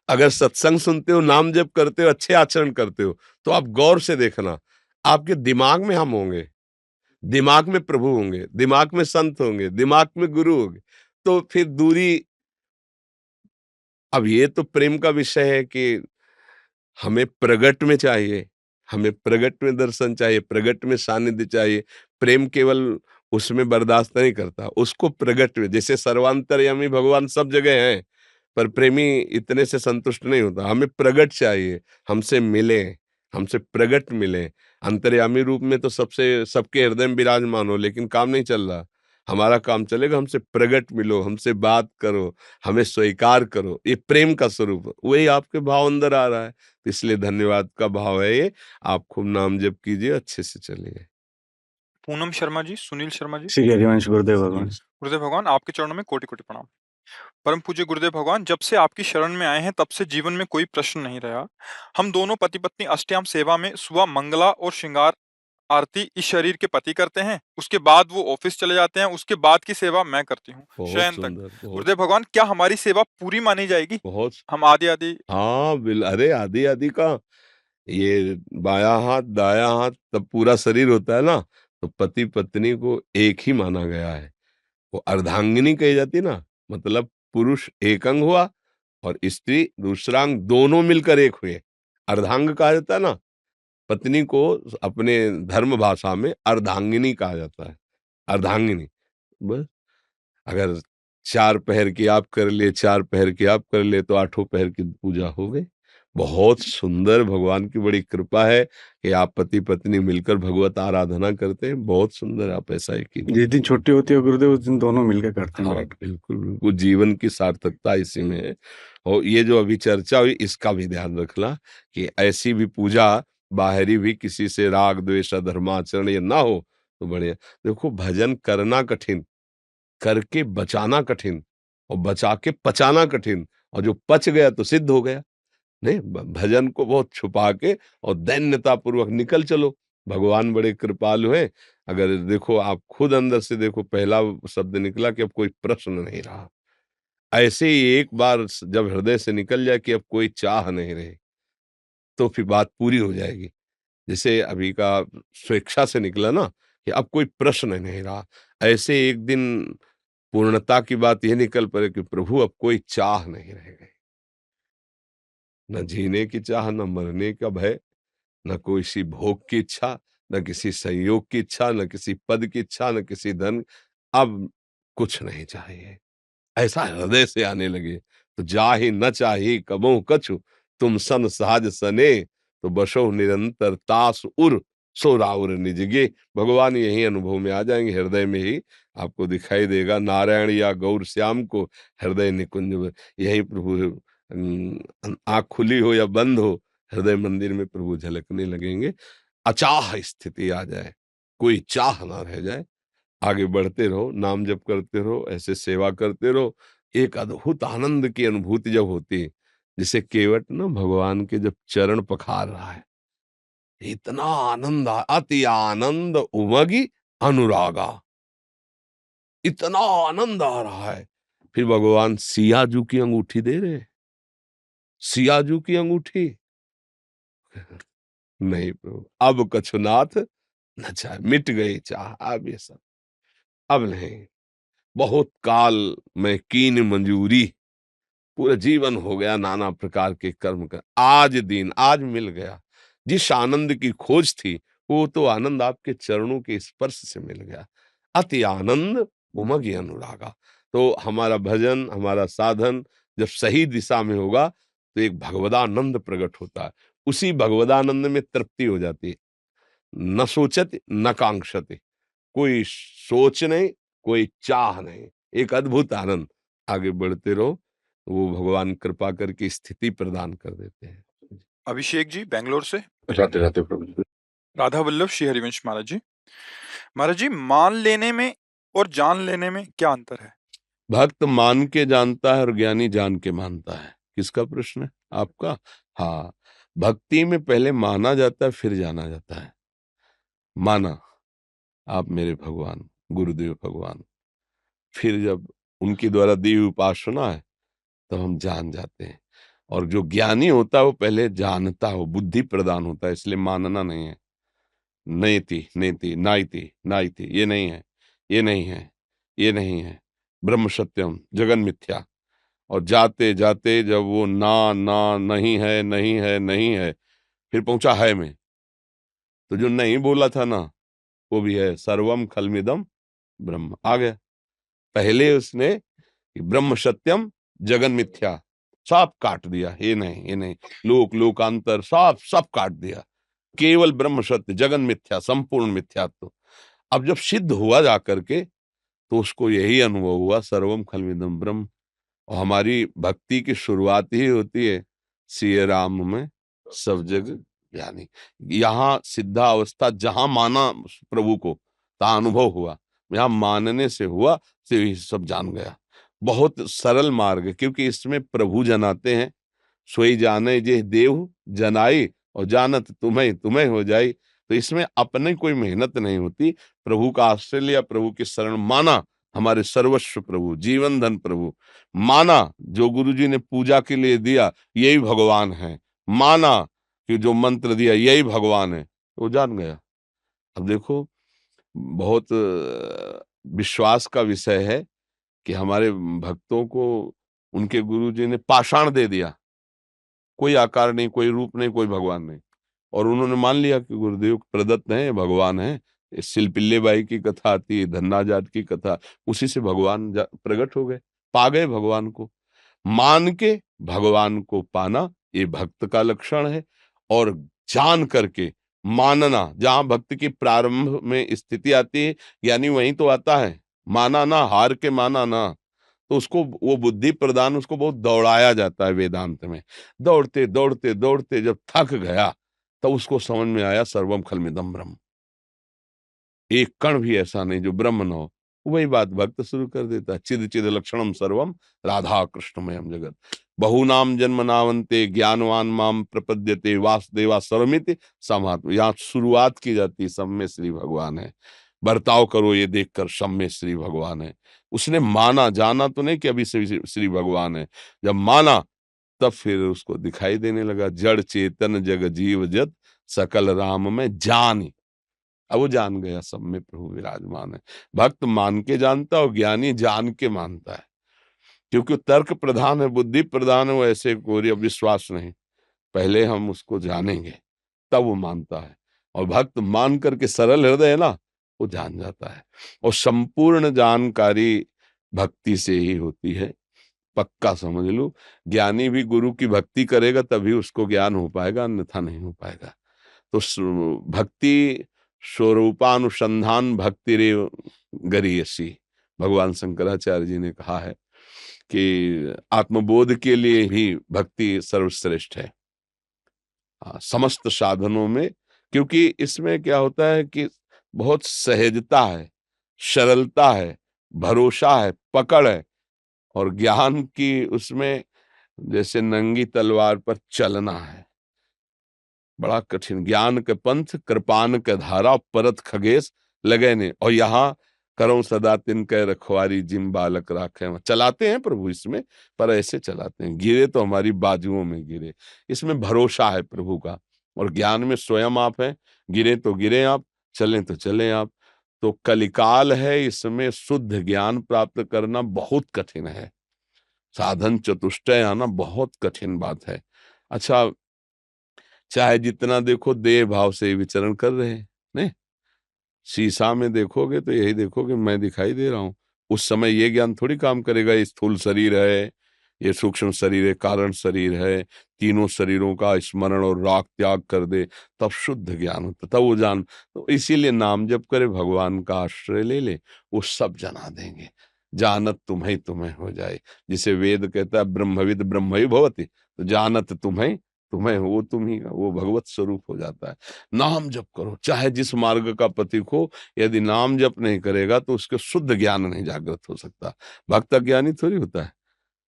अगर सत्संग सुनते हो, नाम जप करते हो, अच्छे आचरण करते हो, तो आप गौर से देखना, आपके दिमाग में हम होंगे, दिमाग में प्रभु होंगे, दिमाग में संत होंगे, दिमाग में गुरु होंगे। तो फिर दूरी, अब ये तो प्रेम का विषय है कि हमें प्रगट में चाहिए, हमें प्रगट में दर्शन चाहिए, प्रगट में सानिध्य चाहिए। प्रेम केवल उसमें बर्दाश्त नहीं करता, उसको प्रगट में, जैसे सर्वांतर्यामी भगवान सब जगह हैं, पर प्रेमी इतने से संतुष्ट नहीं होता। हमें प्रगट चाहिए, हमसे मिले, हमसे प्रगट मिले। अंतर्यामी रूप में तो सबसे सबके हृदय में विराजमान हो, लेकिन काम नहीं चल रहा। हमारा काम चलेगा, हमसे प्रगट मिलो, हमसे बात करो, हमें स्वीकार करो। ये प्रेम का स्वरूप, वही आपके भाव अंदर आ रहा है। तो इसलिए धन्यवाद का भाव है ये। आप खूब नाम जप कीजिए, अच्छे से चलिए। पूनम शर्मा जी, सुनील शर्मा जी। श्री हरिवंश गुरुदेव भगवान। गुरुदेव भगवान, आपके चरणों में कोटि-कोटि प्रणाम। परम पूज्य गुरुदेव भगवान, जब से आपकी शरण में आए हैं तब से जीवन में कोई प्रश्न नहीं रहा। हम दोनों पति-पत्नी अष्टयाम सेवा में सुबह मंगला और श्रृंगार आरती इस शरीर के पति करते हैं, उसके बाद वो ऑफिस चले जाते हैं, उसके बाद की सेवा मैं करती हूँ, बहुत शयन तक। सुंदर, बहुत गुरुदेव भगवान, क्या हमारी सेवा पूरी मानी जाएगी? बहुत हम आदि-आदि हाँ, अरे आदि-आदि का ये बायाँ हाथ, दायाँ हाथ तब पूरा शरीर होता है ना, तो पति-पत्नी को एक ही माना गया है। वो अर्धांगिनी कही जाती है ना, मतलब पुरुष एक अंग हुआ और स्त्री दूसरा अंग, दोनों मिलकर एक हुए। अर्धांग कहा जाता है ना, पत्नी को अपने धर्म भाषा में अर्धांगिनी कहा जाता है, अर्धांगिनी। बस अगर 4 पहर की आप कर लिए, 4 पहर की आप कर लिए, तो आठों पहर की पूजा हो गई। बहुत सुंदर, भगवान की बड़ी कृपा है कि आप पति-पत्नी मिलकर भगवत आराधना करते हैं। बहुत सुंदर, आप ऐसा ही कीजिए। जिस दिन छुट्टी होती है गुरुदेव, उस दिन दोनों मिलकर करते हैं हाँ, बैठ। बिल्कुल, बिल्कुल, जीवन की सार्थकता इसी में है। और ये जो अभी चर्चा हुई, इसका भी ध्यान रखना कि ऐसी भी पूजा बाहरी भी किसी से राग, द्वेष, अधर्माचरण ये ना हो, तो बढ़िया। देखो, भजन करना कठिन, करके बचाना कठिन, और बचा के पचाना कठिन, और जो पच गया तो सिद्ध हो गया। नहीं, भजन को बहुत छुपा के और दैन्यता पूर्वक निकल चलो। भगवान बड़े कृपालु हैं। अगर देखो, आप खुद अंदर से देखो, पहला शब्द निकला कि अब कोई प्रश्न नहीं रहा। ऐसे ही एक बार जब हृदय से निकल जाए कि अब कोई चाह नहीं रही, तो फिर बात पूरी हो जाएगी। जैसे अभी का स्वेच्छा से निकला ना कि अब कोई प्रश्न नहीं रहा, ऐसे एक दिन पूर्णता की बात ये निकल पड़े कि प्रभु अब कोई चाह नहीं रह गई। न जीने की चाह, न मरने का भय, न कोई सी भोग की इच्छा, न किसी संयोग की इच्छा, न किसी पद की इच्छा, न किसी धन। अब कुछ नहीं चाहिए। ऐसा हृदय से आने लगे तो जाहि न चाही कबहु कछु, तुम सन साज सने, तो बसो निरंतर तास उर, सो राउर निजगे। भगवान यही अनुभव में आ जाएंगे, हृदय में ही आपको दिखाई देगा नारायण या गौर श्याम को हृदय निकुंज में। यही प्रभु आंख खुली हो या बंद हो, हृदय मंदिर में प्रभु झलकने लगेंगे। अचाह स्थिति आ जाए, कोई चाह ना रह जाए। आगे बढ़ते रहो, नाम जप करते रहो, ऐसे सेवा करते रहो। एक अद्भुत आनंद की अनुभूति जब होती है, जिसे केवट ना भगवान के जब चरण पखार रहा है, इतना आनंद, अति आनंद उमगी अनुरागा, इतना आनंद आ रहा है। फिर भगवान सियाजू की अंगूठी दे रहे, सियाजू की अंगूठी। नहीं प्रभु, अब कछुनाथ न चाहे, मिट गई चाह, अब ये सब अब नहीं। बहुत काल में कीन मंजूरी, पूरा जीवन हो गया नाना प्रकार के कर्म का, आज दिन आज मिल गया। जिस आनंद की खोज थी वो तो आनंद आपके चरणों के स्पर्श से मिल गया। अति आनंद उमगी अनुरागा। तो हमारा भजन, हमारा साधन जब सही दिशा में होगा तो एक भगवदानंद प्रकट होता है। उसी भगवदानंद में तृप्ति हो जाती है। न सोचत न कांक्षति, कोई सोच नहीं, कोई चाह नहीं, एक अद्भुत आनंद। आगे बढ़ते रहो, वो भगवान कृपा करके स्थिति प्रदान कर देते हैं। अभिषेक जी बेंगलोर से। राधे राधे प्रभु जी। राधा वल्लभ श्री हरिवंश महाराज जी। महाराज जी, मान लेने में और जान लेने में क्या अंतर है? भक्त मान के जानता है और ज्ञानी जान के मानता है। किसका प्रश्न है? आपका। हाँ, भक्ति में पहले माना जाता है फिर जाना जाता है। माना आप मेरे भगवान, गुरुदेव भगवान, फिर जब उनके द्वारा दी हुई उपासना है तो हम जान जाते हैं। और जो ज्ञानी होता है वो पहले जानता हो, बुद्धि प्रदान होता है, इसलिए मानना नहीं है। नेति नेति नाइति नाइति, ये नहीं है, ये नहीं है, ये नहीं है, ब्रह्म सत्यम जगन मिथ्या। और जाते जाते जब वो ना ना नहीं है नहीं है नहीं है, फिर पहुंचा है में, तो जो नहीं बोला था ना वो भी है। सर्वम खलमिदम ब्रह्म आ गया। पहले उसने ब्रह्म सत्यम जगन मिथ्या सब काट दिया, ये नहीं ये नहीं, लोक लोकांतर सब सब काट दिया, केवल ब्रह्म सत्य जगन मिथ्या, संपूर्ण मिथ्यात्व। अब जब सिद्ध हुआ जा करके तो उसको यही अनुभव हुआ, सर्वम खलमिदम ब्रह्म। और हमारी भक्ति की शुरुआत ही होती है सिय राम में सब जग ज्ञानी। यहाँ सिद्धा अवस्था जहां माना प्रभु को ता अनुभव हुआ, यहाँ मानने से हुआ तो ये सब जान गया। बहुत सरल मार्ग है, क्योंकि इसमें प्रभु जनाते हैं, सोई जाने जे देव जनाई और जानत तुम्हें तुम्हें हो जाई। तो इसमें अपने कोई मेहनत नहीं होती, प्रभु का आश्रय लिया, प्रभु की शरण माना, हमारे सर्वस्व प्रभु, जीवन धन प्रभु माना, जो गुरु जी ने पूजा के लिए दिया यही भगवान है, माना कि जो मंत्र दिया यही भगवान है, वो जान गया। अब देखो, बहुत विश्वास का विषय है कि हमारे भक्तों को उनके गुरु जी ने पाषाण दे दिया, कोई आकार नहीं, कोई रूप नहीं, कोई भगवान नहीं, और उन्होंने मान लिया कि गुरुदेव प्रदत्त हैं, भगवान है। सिलपिल्ले बाई की कथा आती है, धन्ना जाट की कथा, उसी से भगवान प्रकट हो गए, पा गए भगवान को। मान के भगवान को पाना ये भक्त का लक्षण है। और जान करके मानना, जहां भक्त की प्रारंभ में स्थिति आती है, यानी वहीं तो आता है माना ना, हार के माना ना, तो उसको वो बुद्धि प्रदान, उसको बहुत दौड़ाया जाता है वेदांत में। दौड़ते दौड़ते दौड़ते जब थक गया तब उसको समझ में आया सर्वम खलमिदम ब्रह्म, एक कण भी ऐसा नहीं जो ब्रह्म न हो। वही बात भक्त शुरू कर देता है, चिद चिद लक्षणम सर्वम राधा कृष्णमयम जगत बहुनाम जन्म नावंते ज्ञानवान माम प्रपद्यते वासुदेवा सर्वमिति समात्म। यहाँ शुरुआत की जाती है, सब में श्री भगवान है, बर्ताव करो ये देखकर सब में श्री भगवान है। उसने माना, जाना तो नहीं कि अभी से श्री भगवान है, जब माना तब फिर उसको दिखाई देने लगा, जड़ चेतन जग जीव जत सकल राम में जानी। अब वो जान गया सब में प्रभु विराजमान है। भक्त मान के जानता और ज्ञानी जान के मानता है, क्योंकि तर्क प्रधान है, बुद्धि प्रधान है, वो ऐसे कोई विश्वास नहीं। पहले हम उसको जानेंगे तब वो मानता है। और भक्त मान करके सरल हृदय है ना, वो जान जाता है। और संपूर्ण जानकारी भक्ति से ही होती है, पक्का समझ लो। ज्ञानी भी गुरु की भक्ति करेगा तभी उसको ज्ञान हो पाएगा, अन्यथा नहीं हो पाएगा। तो भक्ति स्वरूपानुसंधान भक्ति रे गरीयसी, भगवान शंकराचार्य जी ने कहा है कि आत्मबोध के लिए ही भक्ति सर्वश्रेष्ठ है समस्त साधनों में। क्योंकि इसमें क्या होता है कि बहुत सहजता है, सरलता है, भरोसा है, पकड़ है। और ज्ञान की उसमें जैसे नंगी तलवार पर चलना है, बड़ा कठिन। ज्ञान के पंथ कृपान के धारा परत खगेश लगे नहीं। और यहाँ करो सदा तिनके रखवारी जिम बालक राखे, चलाते हैं प्रभु इसमें, पर ऐसे चलाते हैं, गिरे तो हमारी बाजुओं में गिरे। इसमें भरोसा है प्रभु का। और ज्ञान में स्वयं आप हैं, गिरे तो गिरे आप, चलें तो चलें आप। तो कलिकाल है, इसमें शुद्ध ज्ञान प्राप्त करना बहुत कठिन है। साधन चतुष्टय आना बहुत कठिन बात है। अच्छा, चाहे जितना देखो देह भाव से ही विचरण कर रहे हैं, नहीं? शीशा में देखोगे तो यही देखोगे मैं दिखाई दे रहा हूँ। उस समय ये ज्ञान थोड़ी काम करेगा, ये स्थूल शरीर है, ये सूक्ष्म शरीर है, कारण शरीर है, तीनों शरीरों का स्मरण और राग त्याग कर दे, तब शुद्ध ज्ञान होता, तब वो जान। तो इसीलिए नाम जप करे, भगवान का आश्रय ले ले, वो सब जना देंगे। जानत तुम्हें तुम्हें हो जाए, जिसे वेद कहता है ब्रह्मविद ब्रह्म ही भवति, तो जानत तुम्हें तुम्हें वो तुम ही का, वो भगवत स्वरूप हो जाता है। नाम जप करो, चाहे जिस मार्ग का पथिक हो, यदि नाम जप नहीं करेगा तो उसके शुद्ध ज्ञान नहीं जागृत हो सकता। भक्त अज्ञानी थोड़ी होता है।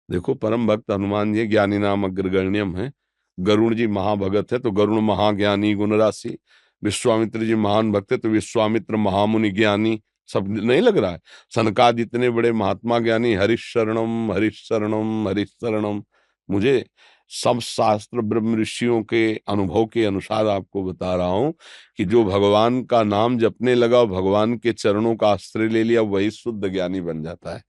देखो परम भक्त हनुमान जी ज्ञानी नाम अग्रगण्यम है, गरुण जी महाभगत है तो गरुण महाज्ञानी गुण राशि, विश्वामित्र जी महान भक्त है तो विश्वामित्र महामुनि ज्ञानी। सब नहीं लग रहा है? सनकाद इतने बड़े महात्मा ज्ञानी, हरिशरणम हरिशरणम हरिशरणम। मुझे सब शास्त्र ब्रह्म ऋषियों के अनुभव के अनुसार आपको बता रहा हूं कि जो भगवान का नाम जपने लगा, भगवान के चरणों का आश्रय ले लिया, वही शुद्ध ज्ञानी बन जाता है।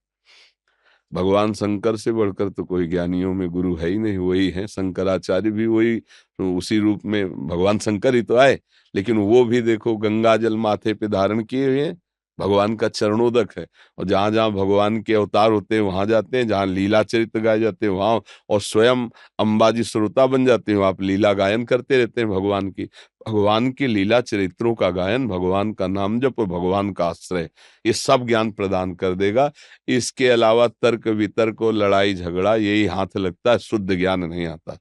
भगवान शंकर से बढ़कर तो कोई ज्ञानियों में गुरु है ही नहीं, वही है शंकराचार्य भी, वही तो उसी रूप में भगवान शंकर ही तो आए। लेकिन वो भी देखो गंगा जल माथे पे धारण किए हुए हैं, भगवान का चरणोदक है। और जहां जहां भगवान के अवतार होते हैं वहां जाते हैं, जहां लीला चरित्र गाए जाते हैं वहां, और स्वयं अंबाजी श्रोता बन जाते हैं, आप लीला गायन करते रहते हैं भगवान की। भगवान की लीला चरित्रों का गायन, भगवान का नाम जप और भगवान का आश्रय, ये सब ज्ञान प्रदान कर देगा। इसके अलावा तर्क वितर्क और लड़ाई झगड़ा यही हाथ लगता है, शुद्ध ज्ञान नहीं आता।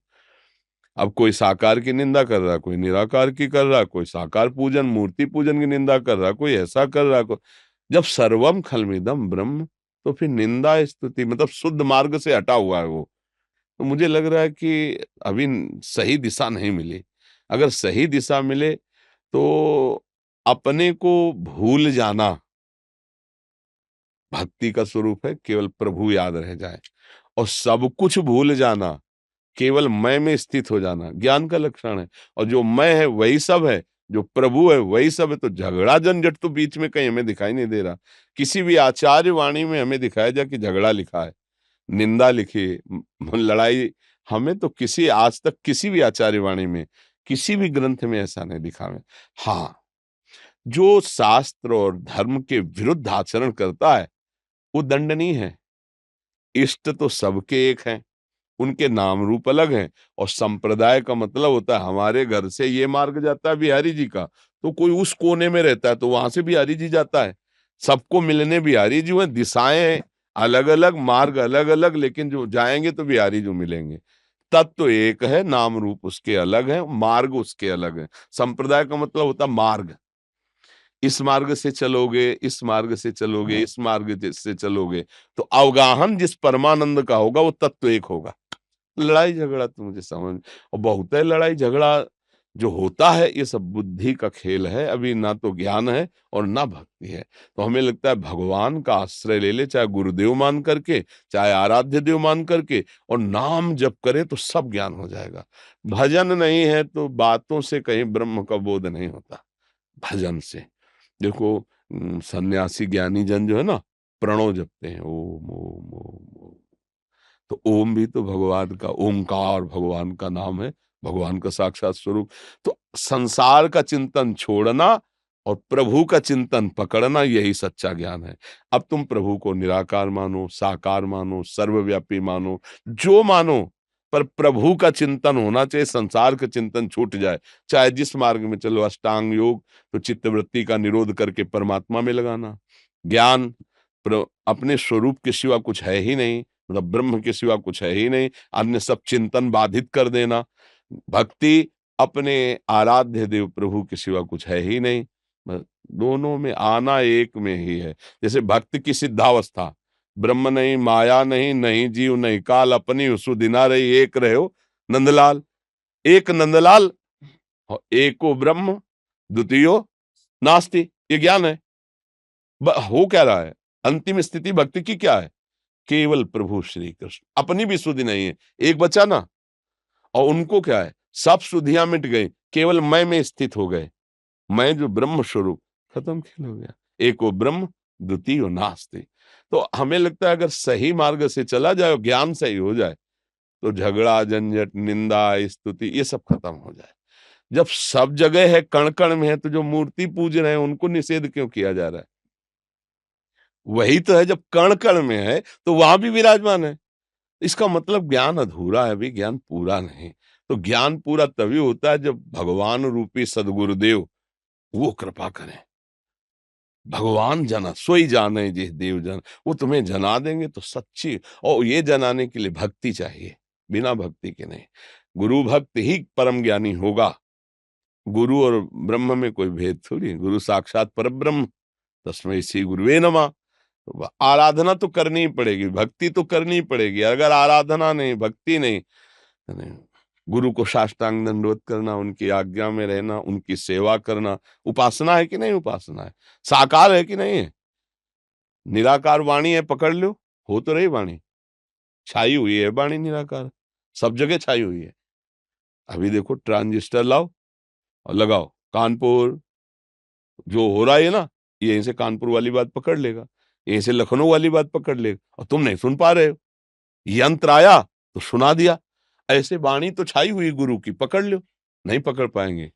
अब कोई साकार की निंदा कर रहा, कोई निराकार की कर रहा, कोई साकार पूजन मूर्ति पूजन की निंदा कर रहा, कोई ऐसा कर रहा जब सर्वम खलमिदम ब्रह्म, तो फिर निंदा स्तुति मतलब शुद्ध मार्ग से हटा हुआ है वो। तो मुझे लग रहा है कि अभी सही दिशा नहीं मिली। अगर सही दिशा मिले तो अपने को भूल जाना भक्ति का स्वरूप है, केवल प्रभु याद रह जाए। और सब कुछ भूल जाना, केवल मैं में स्थित हो जाना ज्ञान का लक्षण है। और जो मैं है वही सब है, जो प्रभु है वही सब है। तो झगड़ा झंझट तो बीच में कहीं हमें दिखाई नहीं दे रहा। किसी भी आचार्य वाणी में हमें दिखाया जाए कि झगड़ा लिखा है, निंदा लिखी, लड़ाई, हमें तो किसी आज तक किसी भी आचार्य वाणी में, किसी भी ग्रंथ में ऐसा नहीं दिखा है। हाँ, जो शास्त्र और धर्म के विरुद्ध आचरण करता है वो दंडनीय है। इष्ट तो सबके एक हैं, उनके नाम रूप अलग हैं। और संप्रदाय का मतलब होता है हमारे घर से ये मार्ग जाता है बिहारी जी का, तो कोई उस कोने में रहता है तो वहां से बिहारी जी जाता है। सबको मिलने बिहारी जी हैं, दिशाएं अलग अलग, मार्ग अलग अलग, लेकिन जो जाएंगे तो बिहारी जी मिलेंगे। तत्व तो एक है, नाम रूप उसके अलग है, मार्ग उसके अलग है। संप्रदाय का मतलब होता है मार्ग, इस मार्ग से चलोगे, इस मार्ग से चलोगे, इस मार्ग से चलोगे, तो अवगाहन जिस परमानंद का होगा वो तत्व एक होगा। लड़ाई झगड़ा तो मुझे समझ, और बहुत है लड़ाई झगड़ा जो होता है, ये सब बुद्धि का खेल है। अभी ना तो ज्ञान है और ना भक्ति है। तो हमें लगता है भगवान का आश्रय ले ले, चाहे गुरुदेव मान करके, चाहे आराध्य देव मान करके, और नाम जप करे तो सब ज्ञान हो जाएगा। भजन नहीं है तो बातों से कहीं ब्रह्म का बोध नहीं होता, भजन से। देखो सन्यासी ज्ञानी जन जो है ना, प्रणव जपते हैं, ओम ओम ओम ओम। तो ओम भी तो भगवान का, ओमकार भगवान का नाम है, भगवान का साक्षात स्वरूप। तो संसार का चिंतन छोड़ना और प्रभु का चिंतन पकड़ना, यही सच्चा ज्ञान है। अब तुम प्रभु को निराकार मानो, साकार मानो, सर्वव्यापी मानो, जो मानो, पर प्रभु का चिंतन होना चाहिए, संसार का चिंतन छूट जाए। चाहे जिस मार्ग में चलो, अष्टांग योग तो चित्तवृत्ति का निरोध करके परमात्मा में लगाना, ज्ञान अपने स्वरूप के सिवा कुछ है ही नहीं, मतलब ब्रह्म के सिवा कुछ है ही नहीं, अन्य सब चिंतन बाधित कर देना, भक्ति अपने आराध्य देव प्रभु के सिवा कुछ है ही नहीं। दोनों में आना एक में ही है। जैसे भक्त की सिद्धावस्था, ब्रह्म नहीं, माया नहीं, नहीं जीव नहीं काल, अपनी सुदिना रही एक रहो नंदलाल। एक नंदलाल और एको ब्रह्म द्वितीयो नास्ति, ये ज्ञान है। हो क्या रहा है? अंतिम स्थिति भक्ति की क्या है? केवल प्रभु श्री कृष्ण। अपनी भी सुधि नहीं है, एक बचा ना, और उनको क्या है, सब सुधियां मिट गई, केवल मैं में स्थित हो गए। मैं जो ब्रह्म स्वरूप, खत्म खेल हो गया। एको ब्रह्म द्वितीय नास्ति। तो हमें लगता है अगर सही मार्ग से चला जाए और ज्ञान सही हो जाए तो झगड़ा, झंझट, निंदा, स्तुति ये सब खत्म हो जाए। जब सब जगह है, कण कण में है, तो जो मूर्ति पूज रहे हैं उनको निषेध क्यों किया जा रहा है? वही तो है, जब कण कण में है तो वहां भी विराजमान है। इसका मतलब ज्ञान अधूरा है, अभी ज्ञान पूरा नहीं। तो ज्ञान पूरा तभी होता है जब भगवान रूपी सदगुरुदेव वो कृपा करें। भगवान जना सोई जाने जिस देव जन, वो तुम्हें जना देंगे तो सच्ची। और ये जनाने के लिए भक्ति चाहिए, बिना भक्ति के नहीं। गुरु भक्त ही परम ज्ञानी होगा। गुरु और ब्रह्म में कोई भेद थोड़ी, गुरु साक्षात परब्रह्म, तस्मै श्री गुरुवे नमः। तो आराधना तो करनी ही पड़ेगी, भक्ति तो करनी ही पड़ेगी। अगर आराधना नहीं, भक्ति नहीं, नहीं, गुरु को साष्टांग दंडवत करना, उनकी आज्ञा में रहना, उनकी सेवा करना, उपासना है कि नहीं? उपासना है। साकार है कि नहीं है? निराकार वाणी है, पकड़ लो, हो तो रही वाणी, छाई हुई है वाणी निराकार, सब जगह छाई हुई है। अभी देखो ट्रांजिस्टर लाओ और लगाओ, कानपुर जो हो रहा है ना, यहीं से कानपुर वाली बात पकड़ लेगा, यहीं से लखनऊ वाली बात पकड़ लेगा, और तुम नहीं सुन पा रहे हो। यंत्र आया तो सुना दिया। ऐसे वाणी तो छाई हुई गुरु की, पकड़ लो। नहीं पकड़ पाएंगे।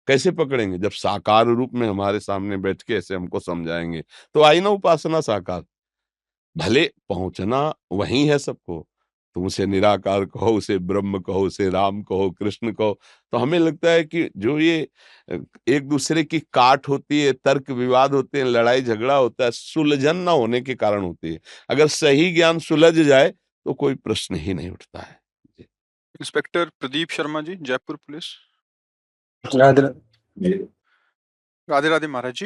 कैसे पकड़ेंगे? जब साकार रूप में हमारे सामने बैठ के ऐसे हमको समझाएंगे, तो आई ना उपासना साकार। भले पहुंचना वहीं है सबको, तुम उसे निराकार कहो, उसे ब्रह्म कहो, उसे राम कहो, कृष्ण कहो। तो हमें लगता है कि जो ये एक दूसरे की काट होती है, तर्क विवाद होते हैं, लड़ाई झगड़ा होता है, सुलझन ना होने के कारण होती है। अगर सही ज्ञान सुलझ जाए तो कोई प्रश्न ही नहीं उठता है। Inspector Pradeep Sharma ji, Jaipur police. राधे राधे राधे महाराज जी।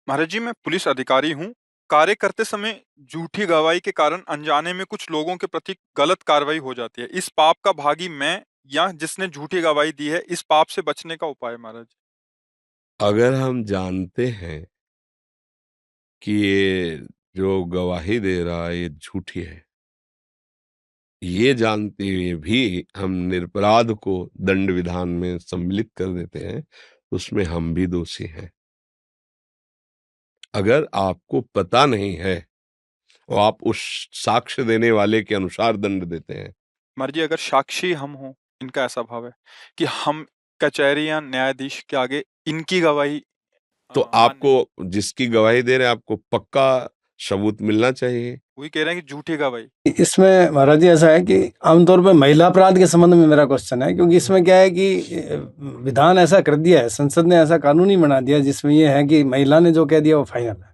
महाराज जी, मैं पुलिस अधिकारी हूँ। कार्य करते समय झूठी गवाही के कारण अनजाने में कुछ लोगों के प्रति गलत कार्रवाई हो जाती है। इस पाप का भागी मैं या जिसने झूठी गवाही दी है, इस पाप से बचने का उपाय महाराज। अगर हम जानते हैं कि ये जो गवाही दे रहा है ये झूठी है, ये जानते हुए भी हम निरपराध को दंड विधान में सम्मिलित कर देते हैं, उसमें हम भी दोषी हैं। अगर आपको पता नहीं है और आप उस साक्ष्य देने वाले के अनुसार दंड देते हैं। महाराज जी, अगर साक्षी हम हों, इनका ऐसा भाव है कि हम कचहरी या न्यायाधीश के आगे इनकी गवाही तो मान्य, आपको जिसकी गवाही दे रहे हैं आपको पक्का सबूत मिलना चाहिए। वही कह रहे हैं कि झूठी गवाही। इसमें महाराज जी ऐसा है कि आमतौर पर महिला अपराध के संबंध में मेरा क्वेश्चन है, क्योंकि इसमें क्या है कि विधान ऐसा कर दिया है, संसद ने ऐसा कानून ही बना दिया जिसमें ये है कि महिला ने जो कह दिया वो फाइनल है।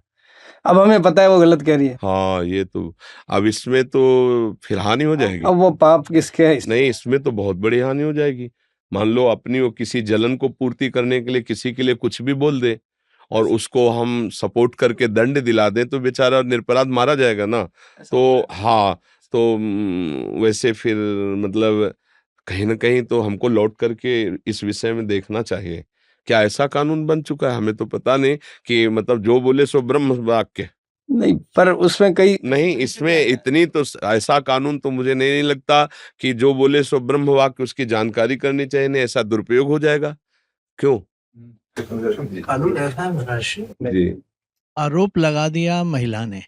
अब हमें पता है वो गलत कह रही है। हाँ, ये तो अब इसमें तो फिर हानि हो जाएगी। अब वो पाप किसके है? नहीं, इसमें तो बहुत बड़ी हानि हो जाएगी। मान लो अपनी वो किसी जलन को पूर्ति करने के लिए किसी के लिए कुछ भी बोल दे और उसको हम सपोर्ट करके दंड दिला दें तो बेचारा निरपराध मारा जाएगा ना। तो हाँ, तो वैसे फिर मतलब कहीं न कहीं तो हमको लौट करके इस विषय में देखना चाहिए। क्या ऐसा कानून बन चुका है? हमें तो पता नहीं कि मतलब जो बोले सो ब्रह्म वाक्य। नहीं, पर उसमें कई नहीं, इसमें इतनी तो ऐसा कानून तो मुझे नहीं लगता कि जो बोले सो ब्रह्म वाक्य, उसकी जानकारी करनी चाहिए। नहीं, ऐसा दुरुपयोग हो जाएगा। क्यों? कानून ऐसा है महाराज जी। आरोप लगा दिया महिला ने,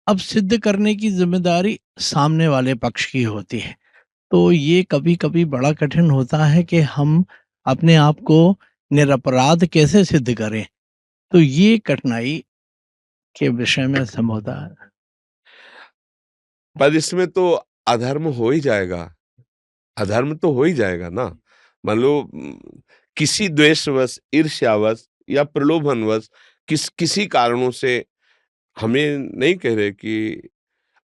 अब सिद्ध करने की जिम्मेदारी सामने वाले पक्ष की होती है। तो ये कभी कभी बड़ा कठिन होता है कि हम अपने आप को निरपराध कैसे सिद्ध करें। तो ये कठिनाई के विषय में समझौता है। पर इसमें तो अधर्म हो ही जाएगा। अधर्म तो हो ही जाएगा ना। मान लो किसी द्वेषवश, ईर्ष्यावश या प्रलोभनवश किसी कारणों से, हमें नहीं कह रहे कि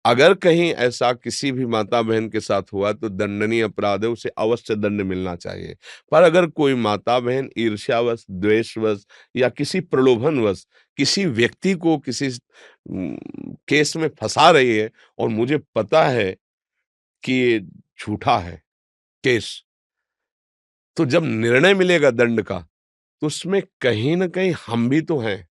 अगर कहीं ऐसा किसी भी माता बहन के साथ हुआ तो दंडनीय अपराध है, उसे अवश्य दंड मिलना चाहिए। पर अगर कोई माता बहन ईर्ष्यावश, द्वेषवश या किसी प्रलोभनवश किसी व्यक्ति को किसी केस में फंसा रही है और मुझे पता है कि ये झूठा है केस, तो जब निर्णय मिलेगा दंड का तो उसमें कहीं न कहीं हम भी तो हैं।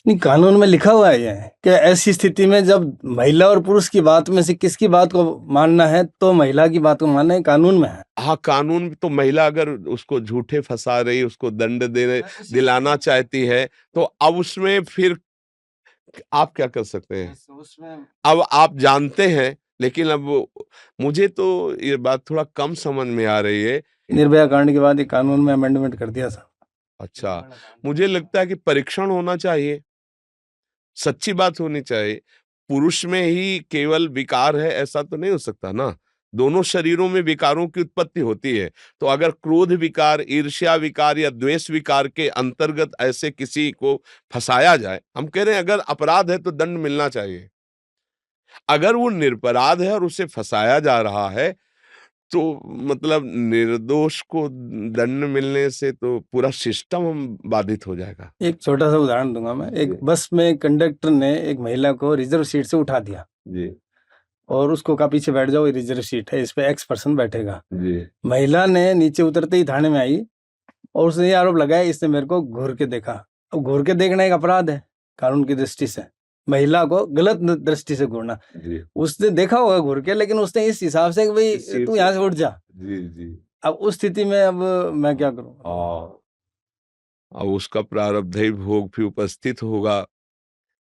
नहीं, कानून में लिखा हुआ है ये कि ऐसी स्थिति में जब महिला और पुरुष की बात में से किसकी बात को मानना है तो महिला की बात को मानना है, कानून में है। हाँ, कानून में तो महिला अगर उसको झूठे फंसा रही, उसको दंड दिलाना चाहती है, तो अब उसमें फिर आप क्या कर सकते हैं? उसमें अब आप जानते हैं, लेकिन अब मुझे तो ये बात थोड़ा कम समझ में आ रही है। निर्भया कांड के बाद ये कानून में अमेंडमेंट कर दिया था। अच्छा, मुझे लगता है कि परीक्षण होना चाहिए, सच्ची बात होनी चाहिए। पुरुष में ही केवल विकार है ऐसा तो नहीं हो सकता ना, दोनों शरीरों में विकारों की उत्पत्ति होती है। तो अगर क्रोध विकार, ईर्ष्या विकार या द्वेष विकार के अंतर्गत ऐसे किसी को फंसाया जाए, हम कह रहे हैं अगर अपराध है तो दंड मिलना चाहिए। अगर वो निरपराध है और उसे फंसाया जा रहा है, तो मतलब निर्दोष को दंड मिलने से तो पूरा सिस्टम बाधित हो जाएगा। एक छोटा सा उदाहरण दूंगा मैं। एक बस में कंडक्टर ने एक महिला को रिजर्व सीट से उठा दिया जी और उसको कहा पीछे बैठ जाओ, ये रिजर्व सीट है, इस पे एक्स पर्सन बैठेगा। जी महिला ने नीचे उतरते ही थाने में आई और उसने ये आरोप लगाया इसने मेरे को घूर के देखा। अब घूर के देखना एक अपराध है कानून की दृष्टि से, महिला को गलत दृष्टि से घूरना। जी उसने देखा होगा घूर के, लेकिन उसने इस हिसाब से कि भाई इसी तू यहाँ से उठ जा। जी जी अब उस स्थिति में अब मैं क्या करूँ? अब उसका प्रारब्ध भोग भी उपस्थित होगा।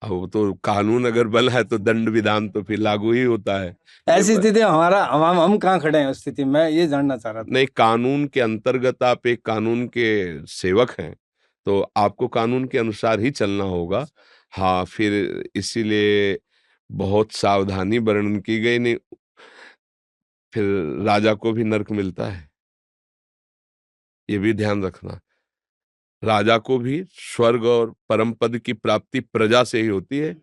अब तो कानून अगर बल है तो दंड विधान तो फिर लागू ही होता है। ऐसी स्थिति में हमारा हम कहाँ खड़े हैं उस स्थिति में, मैं ये जानना चाह रहा था। नहीं, कानून के अंतर्गत आप एक कानून के सेवक हैं, तो आपको कानून के अनुसार ही चलना होगा। हाँ, फिर इसीलिए बहुत सावधानी वर्णन की गई। नहीं, फिर राजा को भी नर्क मिलता है, ये भी ध्यान रखना। राजा को भी स्वर्ग और परम पद की प्राप्ति प्रजा से ही होती है,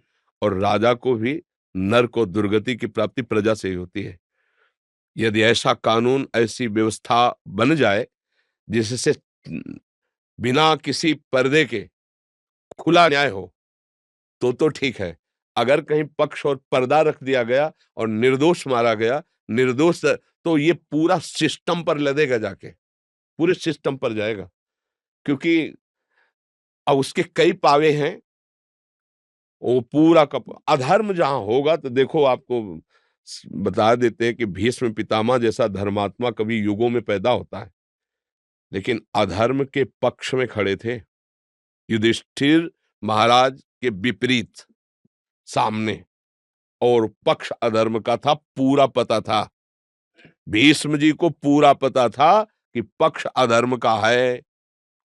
और राजा को भी नर्क और दुर्गति की प्राप्ति प्रजा से ही होती है। यदि ऐसा कानून, ऐसी व्यवस्था बन जाए जिससे बिना किसी पर्दे के खुला न्याय हो, तो ठीक है। अगर कहीं पक्ष और पर्दा रख दिया गया और निर्दोष मारा गया, निर्दोष, तो ये पूरा सिस्टम पर लदेगा जाके, पूरे सिस्टम पर जाएगा। क्योंकि अब उसके कई पावे हैं, वो पूरा का अधर्म जहां होगा, तो देखो आपको बता देते हैं कि भीष्म पितामह जैसा धर्मात्मा कभी युगों में पैदा होता है, लेकिन अधर्म के पक्ष में खड़े थे। युधिष्ठिर महाराज के विपरीत सामने, और पक्ष अधर्म का था, पूरा पता था। भीष्म जी को पूरा पता था कि पक्ष अधर्म का है,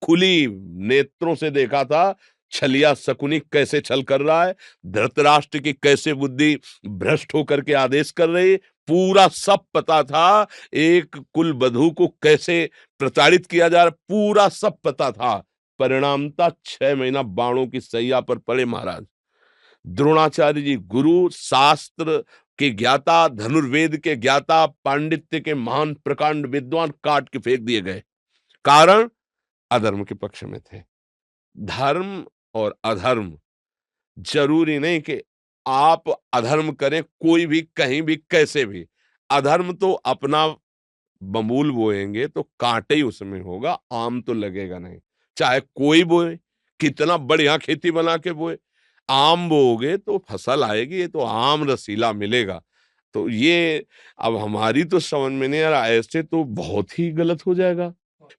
खुली नेत्रों से देखा था छलिया शकुनी कैसे छल कर रहा है, धृतराष्ट्र की कैसे बुद्धि भ्रष्ट होकर के आदेश कर रही, पूरा सब पता था। एक कुल वधू को कैसे प्रताड़ित किया जा रहा, पूरा सब पता था। परिणामता 6 महीना बाणों की सैया पर पड़े महाराज। द्रोणाचार्य जी गुरु, शास्त्र के ज्ञाता, धनुर्वेद के ज्ञाता, पांडित्य के महान प्रकांड विद्वान काट के फेंक दिए गए, कारण अधर्म के पक्ष में थे। धर्म और अधर्म, जरूरी नहीं कि आप अधर्म करें, कोई भी कहीं भी कैसे भी। अधर्म तो अपना बमूल बोएंगे तो कांटे ही उसमें होगा, आम तो लगेगा नहीं। चाहे कोई बोए, कितना बढ़िया खेती बना के बोए, आम बोओगे तो फसल आएगी, ये तो आम रसीला मिलेगा। तो ये अब हमारी तो समझ में नहीं आ रहा, ऐसे तो बहुत ही गलत हो जाएगा।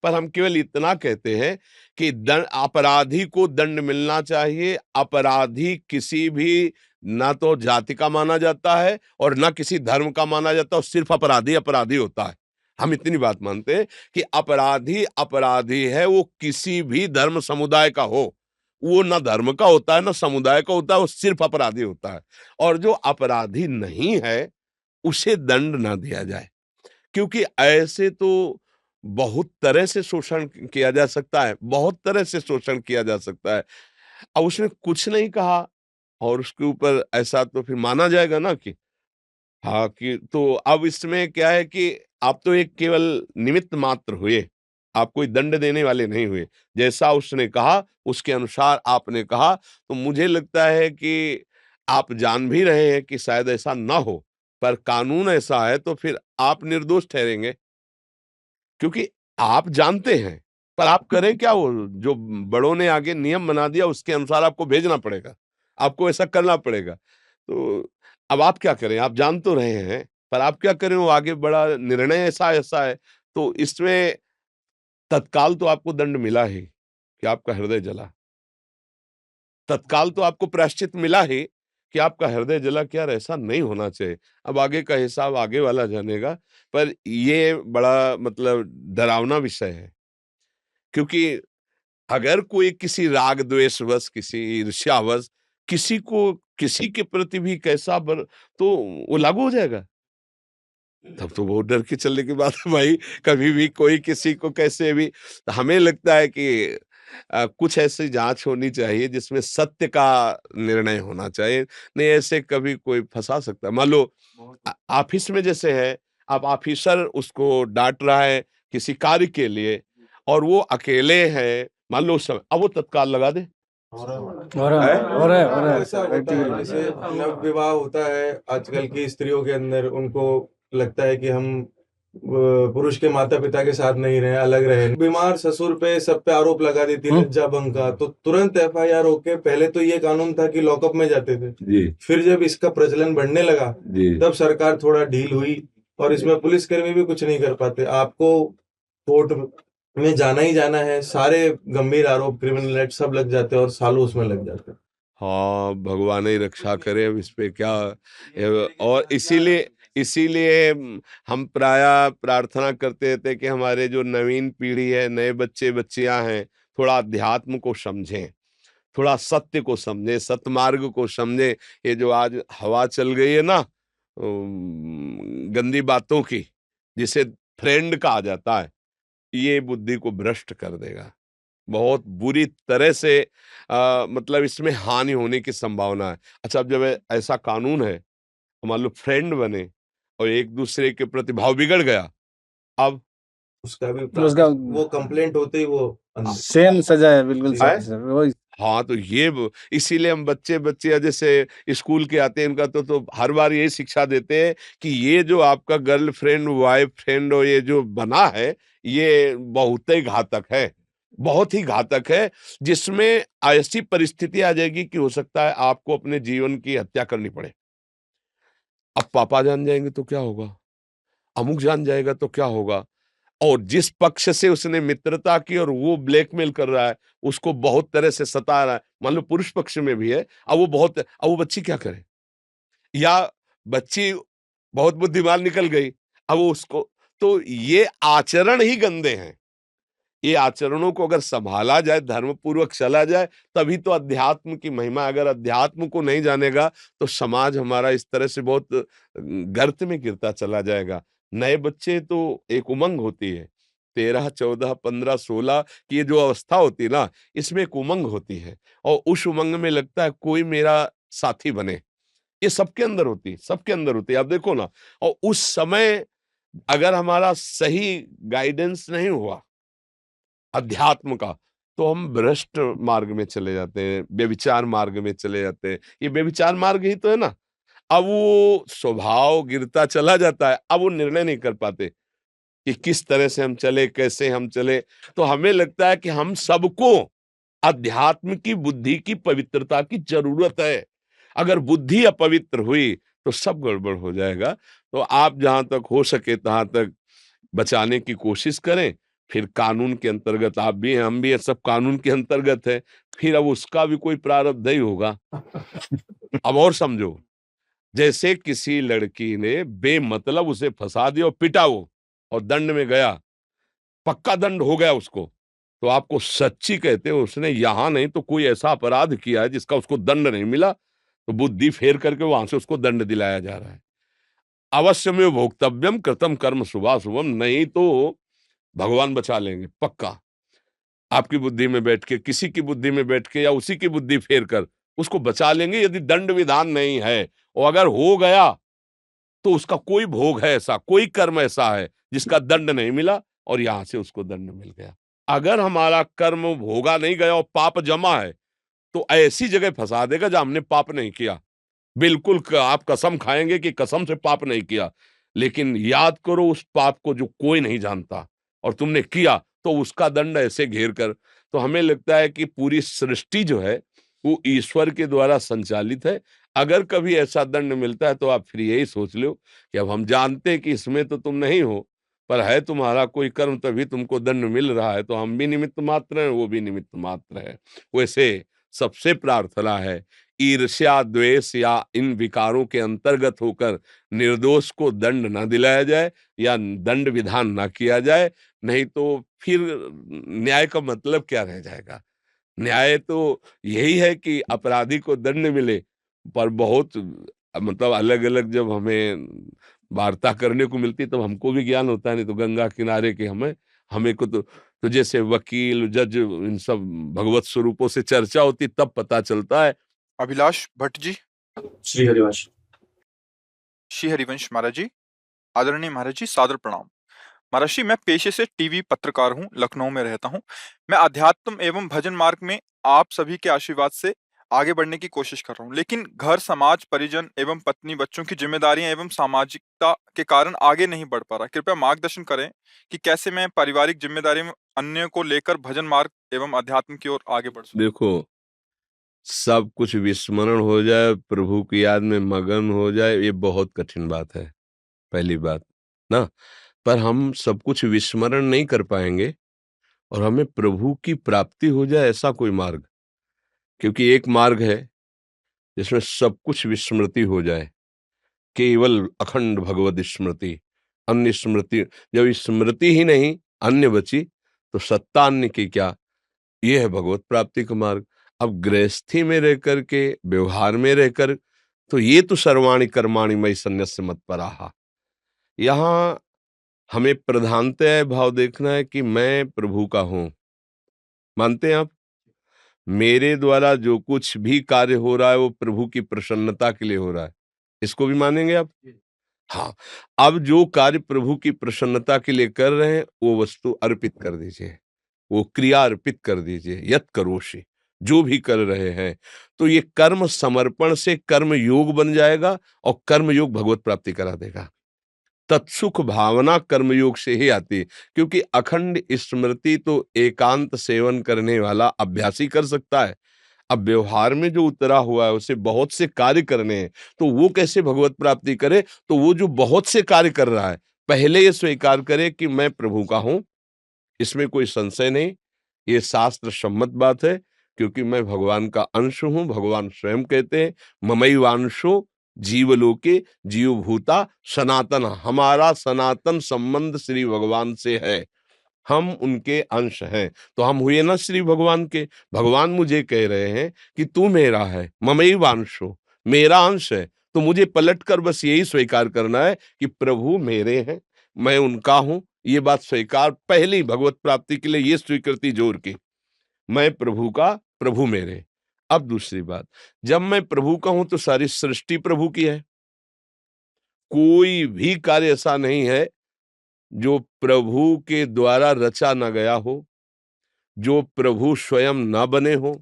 पर हम केवल इतना कहते हैं कि दंड, अपराधी को दंड मिलना चाहिए। अपराधी किसी भी ना तो जाति का माना जाता है और ना किसी धर्म का माना जाता है, सिर्फ अपराधी अपराधी होता है। हम इतनी बात मानते हैं कि अपराधी अपराधी है, वो किसी भी धर्म समुदाय का हो, वो ना धर्म का होता है ना समुदाय का होता है, वो सिर्फ अपराधी होता है। और जो अपराधी नहीं है उसे दंड ना दिया जाए, क्योंकि ऐसे तो बहुत तरह से शोषण किया जा सकता है, बहुत तरह से शोषण किया जा सकता है। अब उसने कुछ नहीं कहा और उसके ऊपर ऐसा तो फिर माना जाएगा ना कि हाँ, कि तो अब इसमें क्या है कि आप तो एक केवल निमित्त मात्र हुए, आप कोई दंड देने वाले नहीं हुए। जैसा उसने कहा उसके अनुसार आपने कहा, तो मुझे लगता है कि आप जान भी रहे हैं कि शायद ऐसा ना हो, पर कानून ऐसा है तो फिर आप निर्दोष ठहरेंगे, क्योंकि आप जानते हैं पर आप करें क्या, वो जो बड़ों ने आगे नियम बना दिया उसके अनुसार आपको भेजना पड़ेगा, आपको ऐसा करना पड़ेगा। तो अब आप क्या करें, आप जान तो रहे हैं, पर आप क्या करें, वो आगे बड़ा निर्णय ऐसा ऐसा है। तो इसमें तत्काल तो आपको दंड मिला ही कि आपका हृदय जला, तत्काल तो आपको प्रायश्चित मिला ही कि आपका हृदय जला, कि यार ऐसा नहीं होना चाहिए। अब आगे का हिसाब आगे वाला जानेगा, पर ये बड़ा मतलब डरावना विषय है, क्योंकि अगर कोई किसी राग द्वेषवश, किसी ईर्ष्यावश किसी को किसी के प्रति भी कैसा तो वो लागू हो जाएगा। तब तो बहुत डर के चलने की बात है भाई, कभी भी कोई किसी को कैसे भी। तो हमें लगता है कि कुछ ऐसी जांच होनी चाहिए जिसमें सत्य का निर्णय होना चाहिए, नहीं ऐसे कभी कोई फंसा सकता है। मान लो ऑफिस में जैसे है, आप ऑफिसर उसको डांट रहा है किसी कार्य के लिए, और वो अकेले है, मान लो उस समय, अब वो तत्काल लगा दे। हो रहा है ऐसा होता है, जैसे नव विवाह होता है आजकल की स्त्रियों के अंदर, उनको लगता है कि हम पुरुष के माता पिता के साथ नहीं रहे, अलग रहे। बीमार ससुर पे सब पे आरोप लगा देती है लज्जा भंग का, तो तुरंत एफआईआर होके, पहले तो ये कानून था कि लॉकअप में जाते थे जी फिर जब इसका प्रचलन बढ़ने लगा जी तब सरकार थोड़ा ढील हुई, और इसमें पुलिसकर्मी भी कुछ नहीं कर पाते। आपको कोर्ट में जाना ही जाना है, सारे गंभीर आरोप, क्रिमिनल एक्ट सब लग जाते हैं और सालों उसमें लग जाते हैं। हाँ, भगवान ही रक्षा करे, अब इस पे क्या। और इसीलिए इसीलिए हम प्रायः प्रार्थना करते थे कि हमारे जो नवीन पीढ़ी है, नए बच्चे बच्चियां हैं, थोड़ा अध्यात्म को समझें, थोड़ा सत्य को समझें, सतमार्ग को समझें। ये जो आज हवा चल गई है ना गंदी बातों की, जिसे फ्रेंड कहा जाता है, ये बुद्धि को भ्रष्ट कर देगा बहुत बुरी तरह से। मतलब इसमें हानि होने की संभावना है। अच्छा, अब जब ऐसा कानून है, मान लो फ्रेंड बने और एक दूसरे के प्रति भाव बिगड़ गया, अब उसका भी उसका वो कंप्लेंट होते ही वो सेम सजा है, बिल्कुल है? सही सर, वही। हाँ, तो इसीलिए हम बच्चे बच्चियां जैसे स्कूल के आते हैं, इनका तो हर बार यही शिक्षा देते हैं कि ये जो आपका गर्लफ्रेंड वाइफ फ्रेंड और ये जो बना है, ये बहुत ही घातक है, बहुत ही घातक है, जिसमें ऐसी परिस्थिति आ जाएगी कि हो सकता है आपको अपने जीवन की हत्या करनी पड़े। अब पापा जान जाएंगे तो क्या होगा, अमुक जान जाएगा तो क्या होगा, और जिस पक्ष से उसने मित्रता की और वो ब्लैकमेल कर रहा है, उसको बहुत तरह से सता रहा है, मान लो पुरुष पक्ष में भी है, अब वो बच्ची क्या करे, या बच्ची बहुत बुद्धिमान निकल गई, अब वो उसको, तो ये आचरण ही गंदे हैं। ये आचरणों को अगर संभाला जाए, धर्म पूर्वक चला जाए, तभी तो अध्यात्म की महिमा। अगर अध्यात्म को नहीं जानेगा तो समाज हमारा इस तरह से बहुत गर्त में गिरता चला जाएगा। नए बच्चे तो एक उमंग होती है, 13 14 15 16 की ये जो अवस्था होती है ना, इसमें एक उमंग होती है, और उस उमंग में लगता है कोई मेरा साथी बने। ये सबके अंदर होती है, सबके अंदर होती है, आप देखो ना। और उस समय अगर हमारा सही गाइडेंस नहीं हुआ अध्यात्म का, तो हम भ्रष्ट मार्ग में चले जाते हैं, व्यभिचार मार्ग में चले जाते हैं। ये व्यभिचार मार्ग ही तो है ना। अब वो स्वभाव गिरता चला जाता है, अब वो निर्णय नहीं कर पाते कि किस तरह से हम चले, कैसे हम चले। तो हमें लगता है कि हम सबको अध्यात्म की, बुद्धि की पवित्रता की जरूरत है। अगर बुद्धि अपवित्र हुई तो सब गड़बड़ हो जाएगा। तो आप जहां तक हो सके तहां तक बचाने की कोशिश करें। फिर कानून के अंतर्गत आप भी हैं, हम भी हैं, सब कानून के अंतर्गत है। फिर अब उसका भी कोई प्रारब्ध ही होगा। अब और समझो, जैसे किसी लड़की ने बेमतलब उसे फंसा दिया और पिटा वो, और दंड में गया, पक्का दंड हो गया उसको, तो आपको सच्ची कहते हो उसने यहां नहीं तो कोई ऐसा अपराध किया है जिसका उसको दंड नहीं मिला, तो बुद्धि फेर करके वहां से उसको दंड दिलाया जा रहा है। अवश्य में भोक्तव्यम कृतम कर्म शुभाशुभम, नहीं तो भगवान बचा लेंगे पक्का। आपकी बुद्धि में बैठ के, किसी की बुद्धि में बैठ के, या उसी की बुद्धि फेर कर उसको बचा लेंगे, यदि दंड विधान नहीं है। और अगर हो गया तो उसका कोई भोग है, ऐसा कोई कर्म ऐसा है जिसका दंड नहीं मिला और यहां से उसको दंड मिल गया। अगर हमारा कर्म भोगा नहीं गया और पाप जमा है, तो ऐसी जगह फंसा देगा जहां हमने पाप नहीं किया। बिल्कुल आप कसम खाएंगे कि कसम से पाप नहीं किया, लेकिन याद करो उस पाप को जो कोई नहीं जानता और तुमने किया, तो उसका दंड ऐसे घेर कर, तो हमें लगता है कि पूरी सृष्टि जो है वो ईश्वर के द्वारा संचालित है। अगर कभी ऐसा दंड मिलता है तो आप फिर यही सोच लो कि अब हम जानते हैं कि इसमें तो तुम नहीं हो, पर है तुम्हारा कोई कर्म तभी तुमको दंड मिल रहा है, तो हम भी निमित्त मात्र हैं, वो भी निमित्त मात्र है। वैसे सबसे प्रार्थना है, ईर्ष्या द्वेष या इन विकारों के अंतर्गत होकर निर्दोष को दंड न दिलाया जाए या दंड विधान न किया जाए, नहीं तो फिर न्याय का मतलब क्या रह जाएगा। न्याय तो यही है कि अपराधी को दंड मिले, पर बहुत मतलब अलग-अलग जब हमें वार्ता करने को मिलती है तब हमको भी ज्ञान होता है, नहीं तो गंगा किनारे के हमें को तो जैसे वकील, जज इन सब भगवत स्वरूपों से चर्चा होती तब पता चलता है। अभिलाष भट्ट जी। श्री हरिवंश। श्री हरिवंश महाराज जी। आदरणीय महाराज जी, सादर प्रणाम। महाराज जी, मैं पेशे से टीवी पत्रकार हूँ, लखनऊ में रहता हूँ। मैं अध्यात्म एवं भजन मार्ग में आप सभी के आशीर्वाद से आगे बढ़ने की कोशिश कर रहा हूँ, लेकिन घर, समाज, परिजन एवं पत्नी, बच्चों की जिम्मेदारियां एवं सामाजिकता के कारण आगे नहीं बढ़ पा रहा। कृपया मार्गदर्शन करें कि कैसे मैं पारिवारिक जिम्मेदारी में अन्य को लेकर भजन मार्ग एवं अध्यात्म की ओर आगे बढ़ सकूं। देखो, सब कुछ विस्मरण हो जाए, प्रभु की याद में मगन हो जाए, ये बहुत कठिन बात है, पहली बात ना। पर हम सब कुछ विस्मरण नहीं कर पाएंगे और हमें प्रभु की प्राप्ति हो जाए ऐसा कोई मार्ग, क्योंकि एक मार्ग है जिसमें सब कुछ विस्मृति हो जाए, केवल अखंड भगवत स्मृति, अन्य स्मृति, जब स्मृति ही नहीं अन्य बची तो सत्ता अन्य की क्या, ये है भगवत प्राप्ति का मार्ग। अब गृहस्थी में रह कर के, व्यवहार में रहकर, तो ये तो सर्वाणि कर्माणि मयि सन्न्यस्य मत्पराः। यहाँ हमें प्रधानतः भाव देखना है कि मैं प्रभु का हूं। मानते हैं आप? मेरे द्वारा जो कुछ भी कार्य हो रहा है वो प्रभु की प्रसन्नता के लिए हो रहा है, इसको भी मानेंगे आप? हाँ। अब जो कार्य प्रभु की प्रसन्नता के लिए कर रहे हैं वो वस्तु अर्पित कर दीजिए, वो क्रिया अर्पित कर दीजिए, यत करोषि, जो भी कर रहे हैं, तो ये कर्म समर्पण से कर्म योग बन जाएगा और कर्म योग भगवत प्राप्ति करा देगा। तत्सुख भावना कर्मयोग से ही आती है, क्योंकि अखंड स्मृति तो एकांत सेवन करने वाला अभ्यासी कर सकता है। अब व्यवहार में जो उतरा हुआ है उसे बहुत से कार्य करने हैं, तो वो कैसे भगवत प्राप्ति करे? तो वो जो बहुत से कार्य कर रहा है, पहले ये स्वीकार करे कि मैं प्रभु का हूं, इसमें कोई संशय नहीं, ये शास्त्र सम्मत बात है, क्योंकि मैं भगवान का अंश हूं। भगवान स्वयं कहते हैं, ममैवांशो जीवलोके जीवभूता सनातन, हमारा सनातन संबंध श्री भगवान से है, हम उनके अंश हैं। तो हम हुए ना श्री भगवान के। भगवान मुझे कह रहे हैं कि तू मेरा है, ममैवांशो, मेरा अंश है, तो मुझे पलट कर बस यही स्वीकार करना है कि प्रभु मेरे हैं, मैं उनका हूं। ये बात स्वीकार, पहली भगवत प्राप्ति के लिए ये स्वीकृति जोर की, मैं प्रभु का, प्रभु मेरे। अब दूसरी बात, जब मैं प्रभु का हूं तो सारी सृष्टि प्रभु की है। कोई भी कार्य ऐसा नहीं है जो प्रभु के द्वारा रचा न गया हो, जो प्रभु स्वयं न बने हो।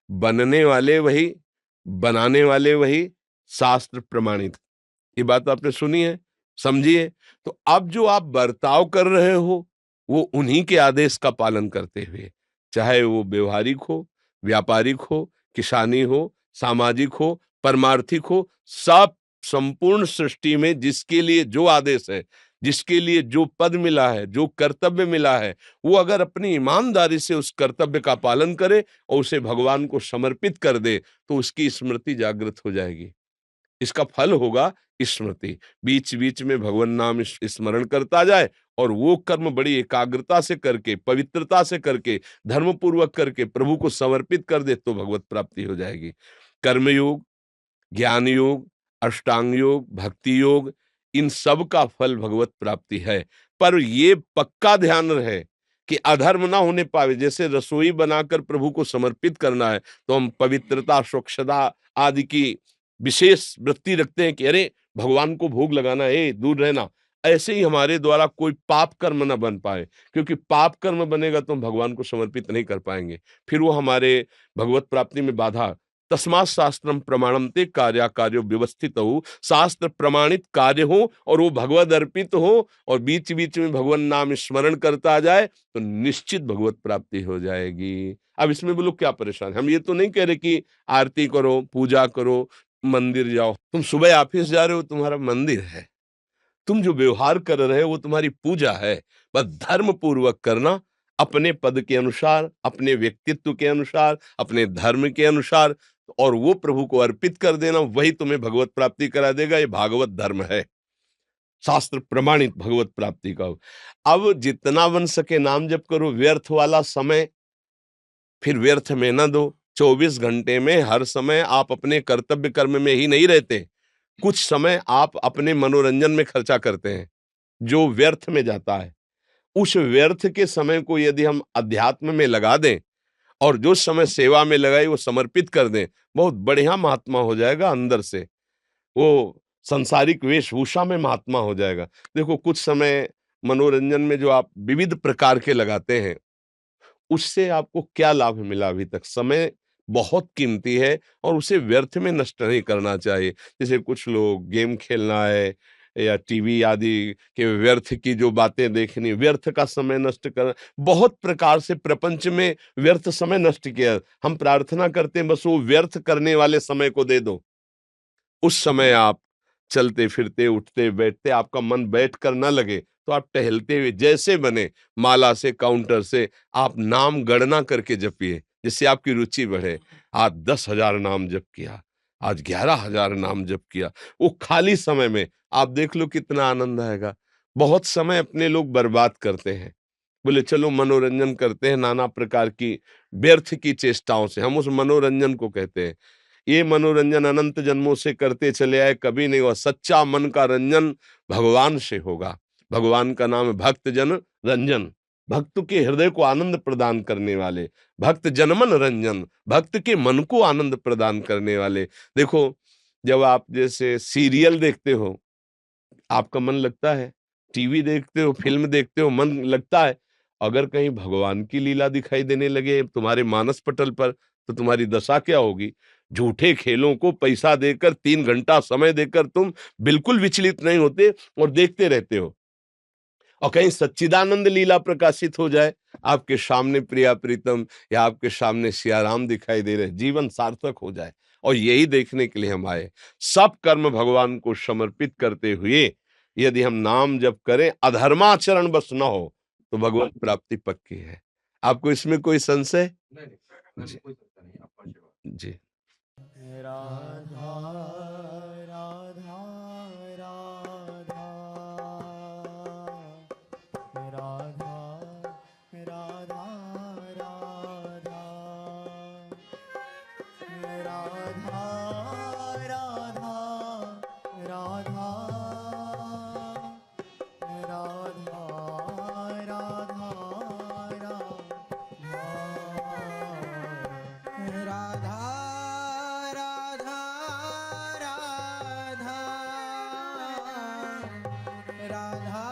बनने वाले वही, बनाने वाले वही, शास्त्र प्रमाणित। ये बात आपने सुनी है, समझिए। तो अब जो आप बर्ताव कर रहे हो वो उन्हीं के आदेश का पालन करते हुए, चाहे वो व्यवहारिक हो, व्यापारिक हो, किसानी हो, सामाजिक हो, परमार्थिक हो, सब संपूर्ण सृष्टि में जिसके लिए जो आदेश है, जिसके लिए जो पद मिला है, जो कर्तव्य मिला है, वो अगर अपनी ईमानदारी से उस कर्तव्य का पालन करे और उसे भगवान को समर्पित कर दे तो उसकी स्मृति जागृत हो जाएगी। इसका फल होगा स्मृति। बीच बीच में भगवान नाम स्मरण करता जाए और वो कर्म बड़ी एकाग्रता से करके, पवित्रता से करके, धर्म पूर्वक करके प्रभु को समर्पित कर दे तो भगवत प्राप्ति हो जाएगी। कर्मयोग, ज्ञान योग, अष्टांग योग, भक्ति योग, इन सब का फल भगवत प्राप्ति है। पर ये पक्का ध्यान रहे कि अधर्म ना होने पावे। जैसे रसोई बनाकर प्रभु को समर्पित करना है तो हम पवित्रता, स्वच्छता आदि की विशेष वृत्ति रखते हैं कि अरे भगवान को भोग लगाना है, दूर रहना। ऐसे ही हमारे द्वारा कोई पाप कर्म न बन पाए, क्योंकि पाप कर्म बनेगा तो हम भगवान को समर्पित नहीं कर पाएंगे, फिर वो हमारे भगवत प्राप्ति में बाधा तस्मात् शास्त्रम प्रमाणमते कार्याकार्यो व्यवस्थित हो, शास्त्र प्रमाणित कार्य हो और वो भगवद अर्पित हो और बीच बीच में भगवान नाम स्मरण करता जाए तो निश्चित भगवत प्राप्ति हो जाएगी। अब इसमें वो लोग क्या परेशान है? हम ये तो नहीं कह रहे कि आरती करो, पूजा करो, मंदिर जाओ। तुम सुबह ऑफिस जा रहे हो, तुम्हारा मंदिर है। तुम जो व्यवहार कर रहे हो वो तुम्हारी पूजा है। बस धर्म पूर्वक करना, अपने पद के अनुसार, अपने व्यक्तित्व के अनुसार, अपने धर्म के अनुसार, और वो प्रभु को अर्पित कर देना, वही तुम्हें भगवत प्राप्ति करा देगा। ये भागवत धर्म है, शास्त्र प्रमाणित भगवत प्राप्ति का। अब जितना बन सके नाम जप करो, व्यर्थ वाला समय फिर व्यर्थ में न दो। 24 घंटे में हर समय आप अपने कर्तव्य कर्म में ही नहीं रहते, कुछ समय आप अपने मनोरंजन में खर्चा करते हैं जो व्यर्थ में जाता है। उस व्यर्थ के समय को यदि हम अध्यात्म में लगा दें और जो समय सेवा में लगाई वो समर्पित कर दें, बहुत बढ़िया महात्मा हो जाएगा। अंदर से वो संसारिक वेशभूषा में महात्मा हो जाएगा। देखो, कुछ समय मनोरंजन में जो आप विविध प्रकार के लगाते हैं, उससे आपको क्या लाभ मिला? अभी तक समय बहुत कीमती है और उसे व्यर्थ में नष्ट नहीं करना चाहिए। जैसे कुछ लोग गेम खेलना है या टीवी आदि के व्यर्थ की जो बातें देखनी, व्यर्थ का समय नष्ट करना, बहुत प्रकार से प्रपंच में व्यर्थ समय नष्ट किया। हम प्रार्थना करते हैं बस वो व्यर्थ करने वाले समय को दे दो। उस समय आप चलते फिरते, उठते बैठते, आपका मन बैठ कर न लगे तो आप टहलते हुए जैसे बने, माला से, काउंटर से आप नाम गणना करके जपिए, जिससे आपकी रुचि बढ़े। आज 10,000 नाम जप किया, आज 11,000 नाम जप किया, वो खाली समय में आप देख लो कितना आनंद आएगा। बहुत समय अपने लोग बर्बाद करते हैं, बोले चलो मनोरंजन करते हैं नाना प्रकार की व्यर्थ की चेष्टाओं से, हम उस मनोरंजन को कहते हैं। ये मनोरंजन अनंत जन्मों से करते चले आए, कभी नहीं हुआ। सच्चा मन का रंजन भगवान से होगा। भगवान का नाम है भक्त जन रंजन, भक्त के हृदय को आनंद प्रदान करने वाले, भक्त जनमन रंजन, भक्त के मन को आनंद प्रदान करने वाले। देखो, जब आप जैसे सीरियल देखते हो आपका मन लगता है, टीवी देखते हो, फिल्म देखते हो, मन लगता है। अगर कहीं भगवान की लीला दिखाई देने लगे तुम्हारे मानस पटल पर तो तुम्हारी दशा क्या होगी? झूठे खेलों को पैसा देकर 3 घंटा समय देकर तुम बिल्कुल विचलित नहीं होते और देखते रहते हो। और कहीं सच्चिदानंद लीला प्रकाशित हो जाए, आपके सामने प्रिया प्रीतम या आपके सामने सियाराम दिखाई दे रहे, जीवन सार्थक हो जाए। और यही देखने के लिए हम आए। सब कर्म भगवान को समर्पित करते हुए यदि हम नाम जप करें, अधर्माचरण बस न हो, तो भगवत प्राप्ति पक्की है। आपको इसमें कोई संशय? जी, जी। राधा राधा राधा राधा राधा राधा राधा राधा राधा राधा